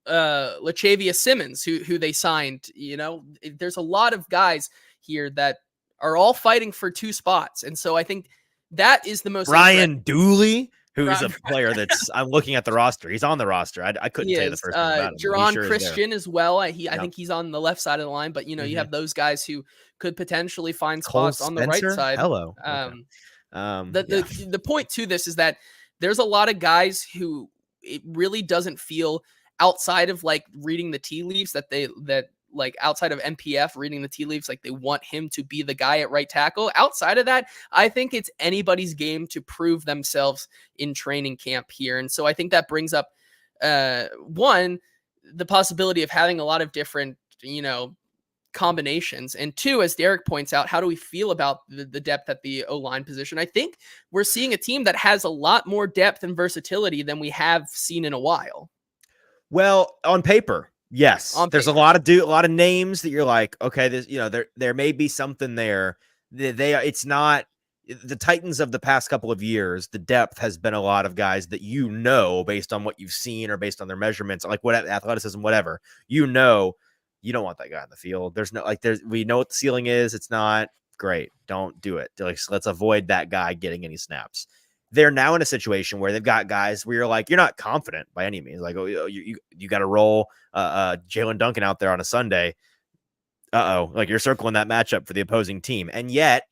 Latavius Simmons, who they signed. You know, there's a lot of guys here that are all fighting for 2 spots, and so I think that is the most Brian Dooley, who's a player that's I'm looking at the roster. He's on the roster. I couldn't tell you the first thing about him. Jaron Christian as well. I think he's on the left side of the line, but you know, you have those guys who could potentially find spots on the right side. Hello. The point to this is that there's a lot of guys who it really doesn't feel, outside of like reading the tea leaves, that like outside of MPF reading the tea leaves, like they want him to be the guy at right tackle. Outside of that, I think it's anybody's game to prove themselves in training camp here. And so I think that brings up one, the possibility of having a lot of different, you know, combinations, and two, as Derek points out, how do we feel about the depth at the O-line position? I think we're seeing a team that has a lot more depth and versatility than we have seen in a while. Well, on paper, yes. There's a lot of names that you're like, okay, this, you know, there may be something there. It's not the Titans of the past couple of years. The depth has been a lot of guys that, you know, based on what you've seen or based on their measurements, like what athleticism, whatever, you know. You don't want that guy in the field. We know what the ceiling is. It's not great. Don't do it. Like, let's avoid that guy getting any snaps. They're now in a situation where they've got guys where you're like, you're not confident by any means. Like, oh, you got to roll Jalen Duncan out there on a Sunday. Like you're circling that matchup for the opposing team. And yet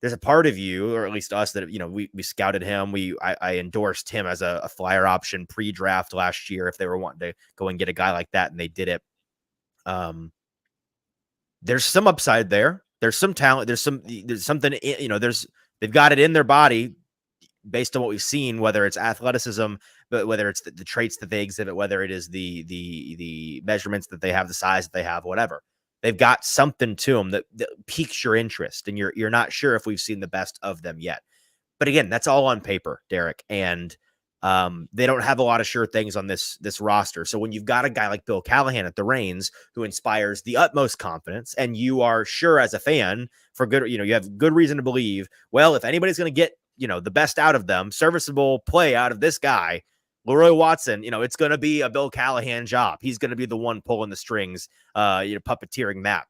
there's a part of you, or at least us, that, you know, we scouted him. I endorsed him as a flyer option pre-draft last year if they were wanting to go and get a guy like that, and they did it. There's some upside there. There's some talent. There's something, you know, they've got it in their body based on what we've seen, whether it's athleticism, but whether it's the traits that they exhibit, whether it is the measurements that they have, the size that they have, whatever. They've got something to them that piques your interest, and you're not sure if we've seen the best of them yet. But again, that's all on paper, Derek, and they don't have a lot of sure things on this roster. So when you've got a guy like Bill Callahan at the reins who inspires the utmost confidence, and you are sure as a fan, for good, you know, you have good reason to believe, well, if anybody's going to get, you know, the best out of them, serviceable play out of this guy, Leroy Watson, you know, it's going to be a Bill Callahan job. He's going to be the one pulling the strings, puppeteering that.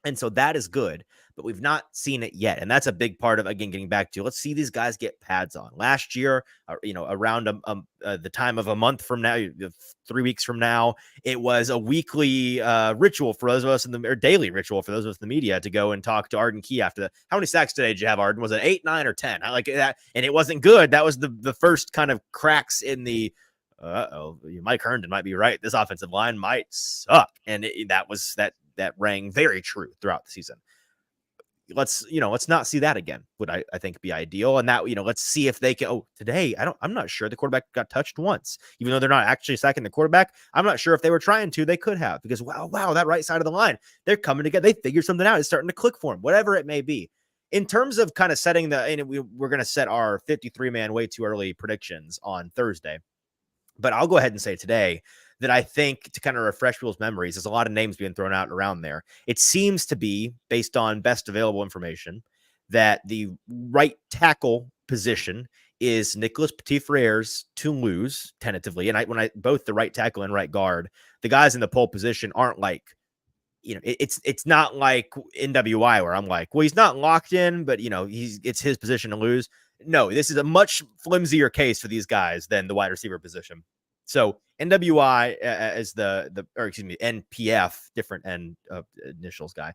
And so that is good, but we've not seen it yet. And that's a big part of, again, getting back to, let's see these guys get pads on. Last year, around the time of a month from now, 3 weeks from now, it was a weekly ritual for those of us or daily ritual for those of us in the media to go and talk to Arden Key after the, how many sacks today did you have, Arden? Was it 8, 9, or 10? I like that. And it wasn't good. That was the first kind of cracks in the, Mike Herndon might be right. This offensive line might suck. And that rang very true throughout the season. Let's not see that again. Would I think be ideal. And that, let's see if they can. Today, I'm not sure the quarterback got touched once, even though they're not actually sacking the quarterback. I'm not sure if they were trying to, they could have, because wow, that right side of the line, they're coming together. They figured something out. It's starting to click for them, whatever it may be. In terms of kind of setting we're going to set our 53-man way too early predictions on Thursday, but I'll go ahead and say today that I think, to kind of refresh people's memories, there's a lot of names being thrown out around there. It seems to be, based on best available information, that the right tackle position is Nicholas Petit-Frères to lose tentatively. And both the right tackle and right guard, the guys in the pole position aren't like, it's not like NWI where I'm like, well, he's not locked in, but it's his position to lose. No, this is a much flimsier case for these guys than the wide receiver position. So NWI as NPF, different N initials guy.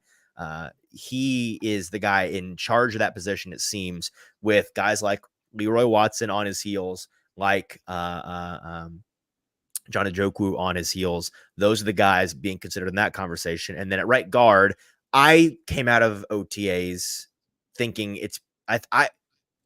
He is the guy in charge of that position, it seems, with guys like Leroy Watson on his heels, like John Njoku on his heels. Those are the guys being considered in that conversation. And then at right guard, I came out of OTAs thinking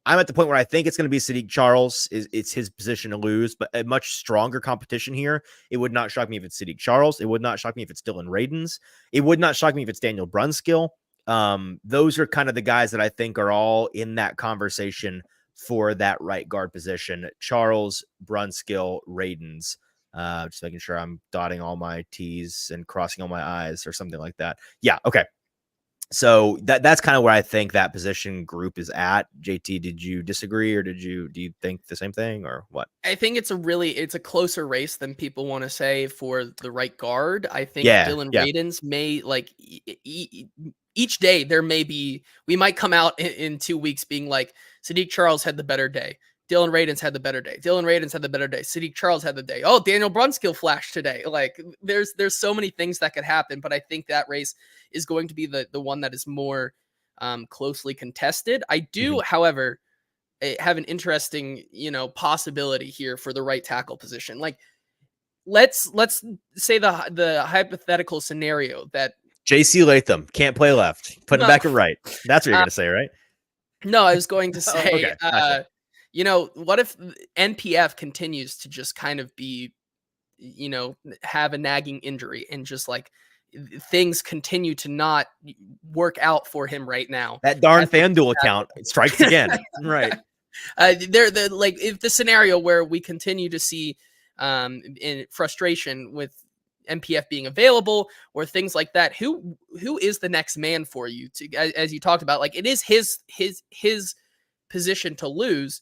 I'm at the point where I think it's going to be Sadiq Charles. It's his position to lose, but a much stronger competition here. It would not shock me if it's Sadiq Charles. It would not shock me if it's Dylan Radins. It would not shock me if it's Daniel Brunskill. Those are kind of the guys that I think are all in that conversation for that right guard position. Charles, Brunskill, Radins. Just making sure I'm dotting all my T's and crossing all my I's or something like that. Yeah, okay. So that's kind of where I think that position group is at. JT, did you disagree, or do you think the same thing, or what? I think it's a closer race than people want to say for the right guard. I think Yeah, Dylan yeah. Radins may each day we might come out in 2 weeks being like Sadiq Charles had the better day. Dylan Radins had the better day. Dylan Radins had the better day. Sadiq Charles had the day. Oh, Daniel Brunskill flashed today. Like there's so many things that could happen, but I think that race is going to be the one that is more closely contested. I do, however, have an interesting, possibility here for the right tackle position. Like let's say the hypothetical scenario that JC Latham can't play left. Put him no, back at right. That's what you're gonna say, right? no, I was going to Oh, say, okay, gotcha. what if NPF continues to just kind of be, have a nagging injury and just like things continue to not work out for him right now. That darn FanDuel account strikes again. Right. They're like if the scenario where we continue to see in frustration with MPF being available or things like that, who is the next man for you to, as you talked about, like it is his position to lose,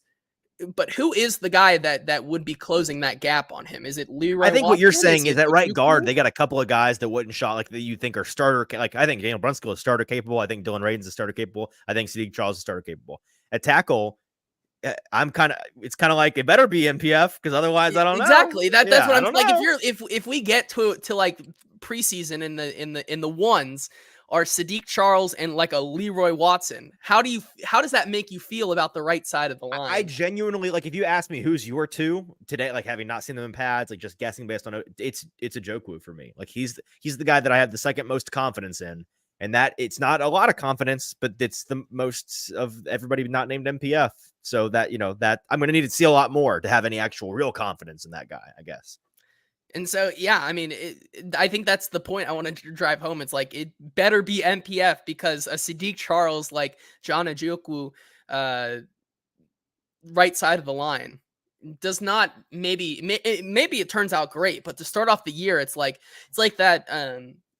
but who is the guy that would be closing that gap on him? Is it Leroy? I think what you're saying is that right Ojukwu? guard, they got a couple of guys that wouldn't shot like that you think are starter. Like I think Daniel Brunskill is starter capable. I think Dylan Radins is starter capable. I think Sadiq Charles is starter capable. At tackle, it's kind of like it better be MPF because otherwise I don't know. Exactly. That's what I'm like. Know. If we get to like preseason in the ones are Sadiq Charles and like a Leroy Watson, how does that make you feel about the right side of the line? I genuinely like if you ask me who's your two today, like having not seen them in pads, like just guessing based on it's Ojukwu for me. Like he's the guy that I have the second most confidence in. And that it's not a lot of confidence, but it's the most of everybody not named MPF. So that, that I'm going to need to see a lot more to have any actual real confidence in that guy, I guess. And so, yeah, I mean, I think that's the point I wanted to drive home. It's like, it better be MPF because a Sadiq Charles, like John Ojukwu, right side of the line does not maybe it turns out great, but to start off the year, it's like that,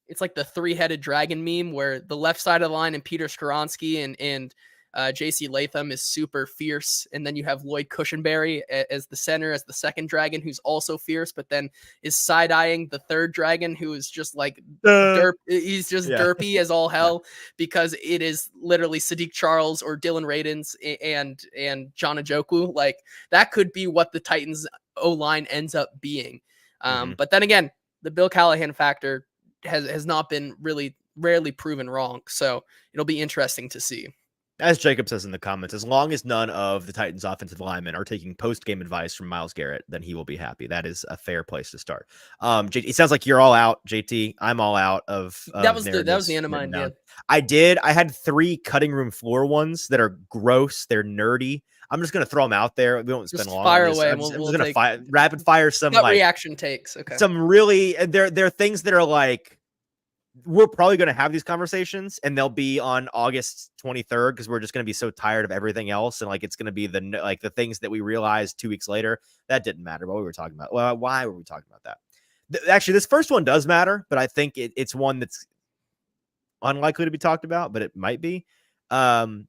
it's like the three-headed dragon meme where the left side of the line and Peter Skoronski and JC Latham is super fierce. And then you have Lloyd Cushenberry as the center, as the second dragon, who's also fierce, but then is side-eyeing the third dragon, who is just like he's just derpy as all hell because it is literally Sadiq Charles or Dylan Radins and John Ojukwu. Like that could be what the Titans O-line ends up being. But then again, the Bill Callahan factor has not been rarely proven wrong. So it'll be interesting to see. As Jacob says in the comments, as long as none of the Titans offensive linemen are taking post-game advice from Myles Garrett, then he will be happy. That is a fair place to start. It sounds like you're all out, JT. I'm all out of that was the end of mine. Yeah. I had 3 cutting room floor ones that are gross. They're nerdy. I'm just going to throw them out there. We won't spend long fire on this. away. I'm just going to rapid fire some like reaction takes. Okay. Some really, they're things that are like, we're probably going to have these conversations and they'll be on August 23rd because we're just going to be so tired of everything else. And like, it's going to be the things that we realized 2 weeks later. That didn't matter what we were talking about. Well, why were we talking about that? Actually, this first one does matter, but I think it's one that's unlikely to be talked about, but it might be.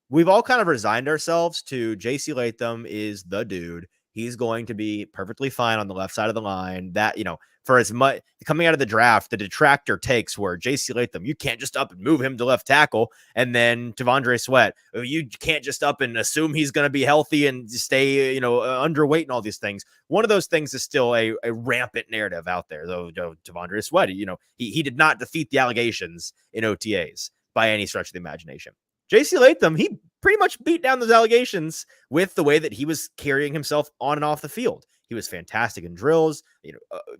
We've all kind of resigned ourselves to JC Latham is the dude. He's going to be perfectly fine on the left side of the line. That, for as much coming out of the draft, the detractor takes were JC Latham. You can't just up and move him to left tackle. And then T'Vondre Sweat, you can't just up and assume he's going to be healthy and stay, underweight and all these things. One of those things is still a rampant narrative out there, though. T'Vondre Sweat, he did not defeat the allegations in OTAs by any stretch of the imagination. JC Latham, he pretty much beat down those allegations with the way that he was carrying himself on and off the field. He was fantastic in drills,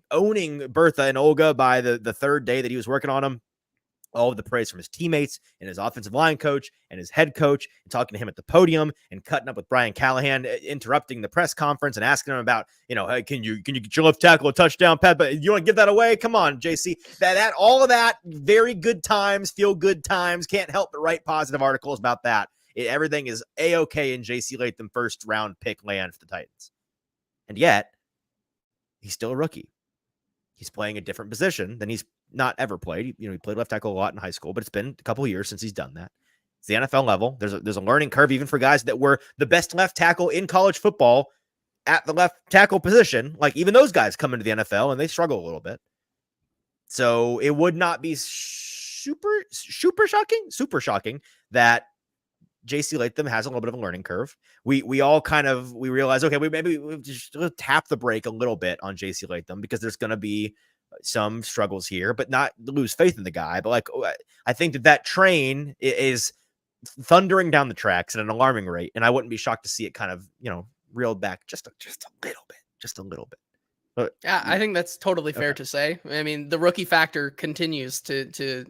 owning Bertha and Olga by the third day that he was working on them. All of the praise from his teammates and his offensive line coach and his head coach, and talking to him at the podium and cutting up with Brian Callahan, interrupting the press conference and asking him about, hey, can you get your left tackle a touchdown, Pat? But you want to give that away? Come on, JC. That all of that, very good times, feel good times. Can't help but write positive articles about that. Everything is A-okay in JC Latham first round pick land for the Titans. And yet, he's still a rookie. He's playing a different position than he's not ever played. He played left tackle a lot in high school, but it's been a couple of years since he's done that. It's the NFL level. There's a learning curve even for guys that were the best left tackle in college football at the left tackle position. Like even those guys come into the NFL and they struggle a little bit. So it would not be super shocking that JC Latham has a little bit of a learning curve. We all we realize, okay, we just tap the brake a little bit on JC Latham because there's going to be some struggles here, but not lose faith in the guy. But like, I think that train is thundering down the tracks at an alarming rate. And I wouldn't be shocked to see it kind of, reeled back just a little bit. But, yeah, I think that's totally fair to say. I mean, the rookie factor continues to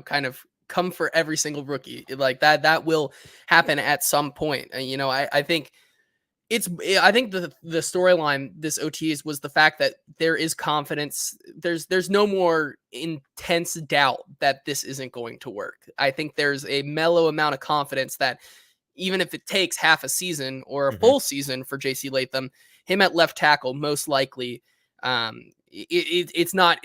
kind of come for every single rookie. Like that will happen at some point. I think the storyline this OTAs was the fact that there is confidence. There's no more intense doubt that this isn't going to work. I think there's a mellow amount of confidence that even if it takes half a season or a full season for JC Latham, him at left tackle, most likely, it's not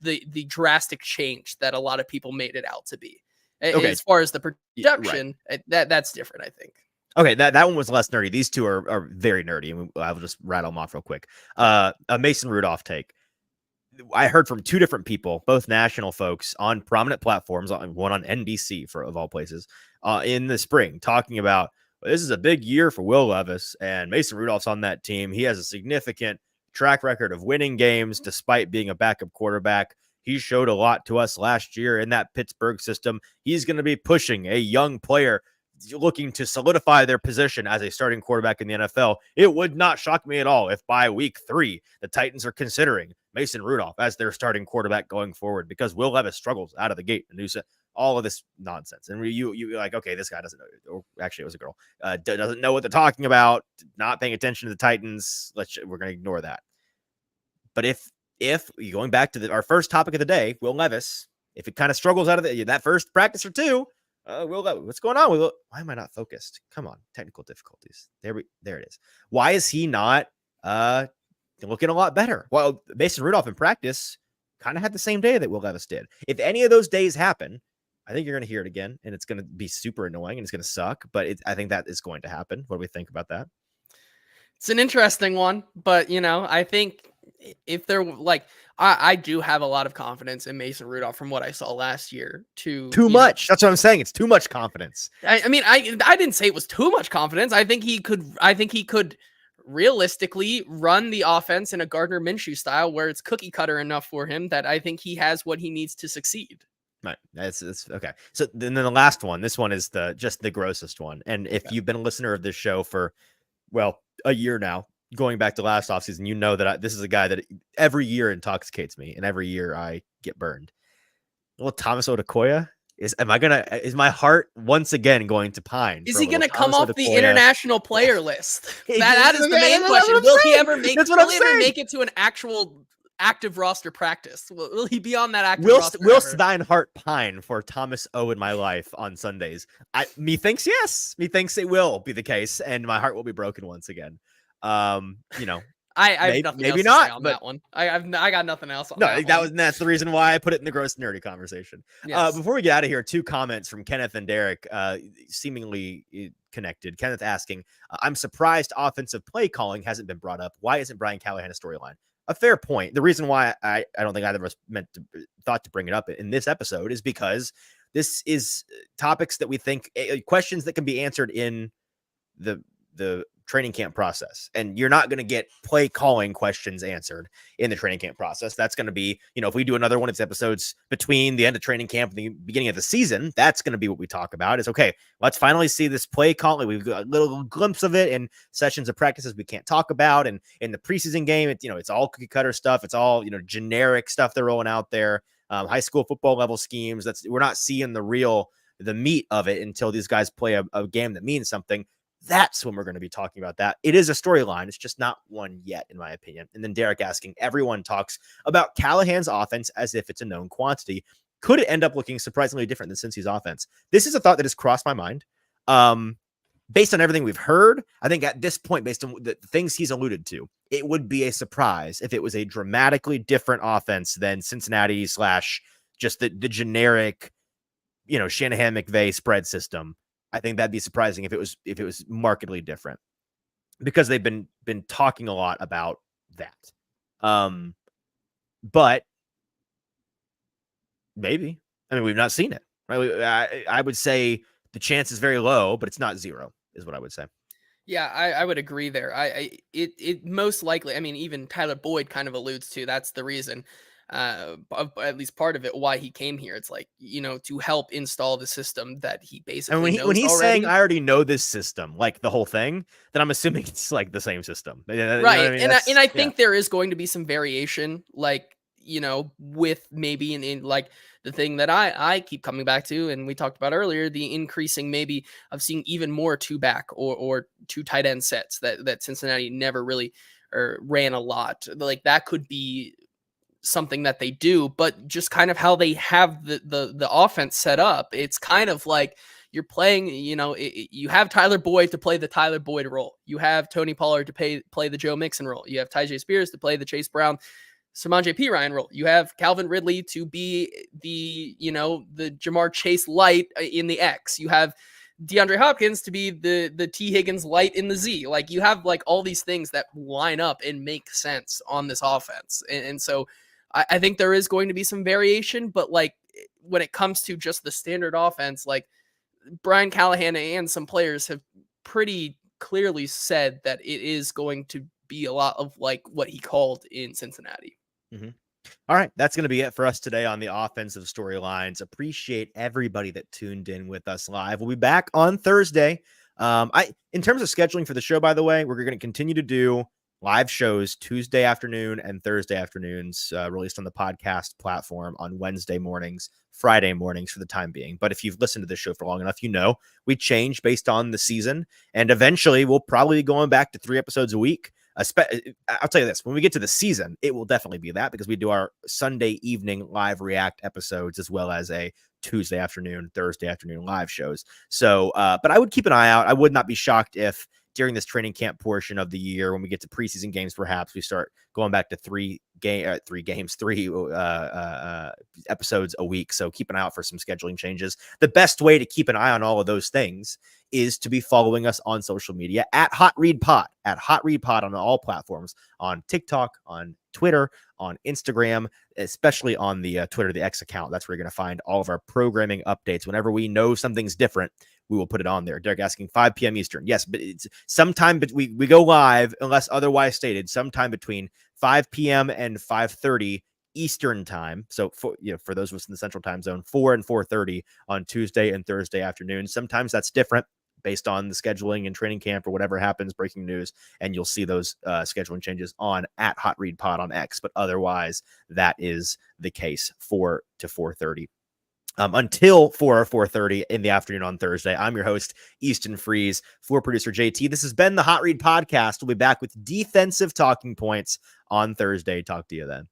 the drastic change that a lot of people made it out to be. Okay. As far as the production, that's different, I think. Okay, that one was less nerdy. These two are very nerdy, and I will just rattle them off real quick. A Mason Rudolph take. I heard from two different people, both national folks on prominent platforms, one on NBC of all places, in the spring, talking about this is a big year for Will Levis, and Mason Rudolph's on that team. He has a significant track record of winning games despite being a backup quarterback. He showed a lot to us last year in that Pittsburgh system. He's going to be pushing a young player looking to solidify their position as a starting quarterback in the NFL. It would not shock me at all if by week 3, the Titans are considering Mason Rudolph as their starting quarterback going forward because Will Levis struggles out of the gate. And all of this nonsense. And you're like, okay, this guy doesn't know. Or actually, it was a girl. Doesn't know what they're talking about. Not paying attention to the Titans. We're going to ignore that. But if going back to our first topic of the day, Will Levis, if it kind of struggles out of that first practice or two, Will Levis, what's going on? Why am I not focused? Come on, technical difficulties. There it is. Why is he not looking a lot better? Well, Mason Rudolph in practice kind of had the same day that Will Levis did. If any of those days happen, I think you're going to hear it again, and it's going to be super annoying, and it's going to suck, but I think that is going to happen. What do we think about that? It's an interesting one, but, I think if they're like, I do have a lot of confidence in Mason Rudolph from what I saw last year. Too much. That's what I'm saying. It's too much confidence. I mean, I didn't say it was too much confidence. I think he could realistically run the offense in a Gardner Minshew style where it's cookie cutter enough for him that I think he has what he needs to succeed. Right. That's okay. So then the last one, this one is just the grossest one. And if you've been a listener of this show for, a year now, going back to last offseason, you know that this is a guy that every year intoxicates me and every year I get burned. Well, Thomas Odukoya, is my heart once again going to pine? Is he going to come off the international player list? That is the main question. Will he ever make it to an actual active roster practice? Will he be on that active roster? Will thine heart pine for Thomas O in my life on Sundays? Methinks yes. Methinks it will be the case, and my heart will be broken once again. I have nothing maybe else not to say on that one. I got nothing else on that's the reason why I put it in the gross nerdy conversation. Yes. Before we get out of here, 2 comments from Kenneth and Derek, seemingly connected. Kenneth asking, I'm surprised offensive play calling hasn't been brought up. Why isn't Brian Callahan a storyline? A fair point. The reason why I don't think either of us thought to bring it up in this episode is because this is topics that we think, questions that can be answered in the training camp process. And you're not going to get play calling questions answered in the training camp process. That's going to be, if we do another one of these episodes between the end of training camp and the beginning of the season, that's going to be what we talk about is, okay, let's finally see this play calling. We've got a little glimpse of it in sessions of practices we can't talk about. And in the preseason game, it's all cookie cutter stuff. It's all, generic stuff they're rolling out there. High school football level schemes. We're not seeing the meat of it until these guys play a game that means something. That's when we're going to be talking about that. It is a storyline. It's just not one yet, in my opinion. And then Derek asking, everyone talks about Callahan's offense as if it's a known quantity. Could it end up looking surprisingly different than Cincy's offense? This is a thought that has crossed my mind. based on everything we've heard, I think at this point, based on the things he's alluded to, it would be a surprise if it was a dramatically different offense than Cincinnati / just the generic, Shanahan McVay spread system. I think that'd be surprising if it was markedly different, because they've been talking a lot about that. But maybe. I mean, we've not seen it, right? I would say the chance is very low, but it's not zero, is what I would say. Yeah, I would agree there. It most likely, I mean, even Tyler Boyd kind of alludes to that's the reason, at least part of it, why he came here. It's like, to help install the system that he basically knows when he's already. saying, I already know this system, like the whole thing, then I'm assuming it's like the same system. Right. I mean? And I think there is going to be some variation, like, with maybe in like the thing that I keep coming back to, and we talked about earlier, the increasing maybe of seeing even more two back or two tight end sets that Cincinnati never really ran a lot. Like that could be something that they do, but just kind of how they have the offense set up, it's kind of like you're playing, you have Tyler Boyd to play the Tyler Boyd role. You have Tony Pollard to play the Joe Mixon role. You have Tyjae Spears to play the Chase Brown, Samaje Perine role. You have Calvin Ridley to be the Jamar Chase light in the X. You have DeAndre Hopkins to be the T Higgins light in the Z. Like you have like all these things that line up and make sense on this offense. And so I think there is going to be some variation, but like when it comes to just the standard offense, like Brian Callahan and some players have pretty clearly said that it is going to be a lot of like what he called in Cincinnati. Mm-hmm. All right, that's going to be it for us today on the offensive storylines. Appreciate everybody that tuned in with us live. We'll be back on Thursday. In terms of scheduling for the show, by the way, we're going to continue to do live shows Tuesday afternoon and Thursday afternoons, released on the podcast platform on Wednesday mornings, Friday mornings for the time being. But if you've listened to this show for long enough, we change based on the season, and eventually we'll probably be going back to 3 episodes a week. I'll tell you this, when we get to the season, it will definitely be that, because we do our Sunday evening live react episodes as well as a Tuesday afternoon, Thursday afternoon live shows. So, but I would keep an eye out. I would not be shocked if during this training camp portion of the year, when we get to preseason games, perhaps we start going back to three episodes a week. So keep an eye out for some scheduling changes. The best way to keep an eye on all of those things is to be following us on social media at Hot Read Pod on all platforms, on TikTok, on Twitter, on Instagram, especially on the Twitter, the X account. That's where you're going to find all of our programming updates. Whenever we know something's different, we will put it on there. Derek asking 5 p.m. Eastern. Yes, but it's sometime, but we go live unless otherwise stated, sometime between 5 p.m. and 5:30 Eastern time. So for those of us in the Central Time Zone, 4 and 4:30 on Tuesday and Thursday afternoons. Sometimes that's different based on the scheduling and training camp or whatever happens, breaking news, and you'll see those scheduling changes on at Hot Read Pod on X. But otherwise, that is the case, 4 to 4:30. Until 4 or 4:30 in the afternoon on Thursday. I'm your host, Easton Freeze, floor producer JT. This has been the Hot Read Podcast. We'll be back with defensive talking points on Thursday. Talk to you then.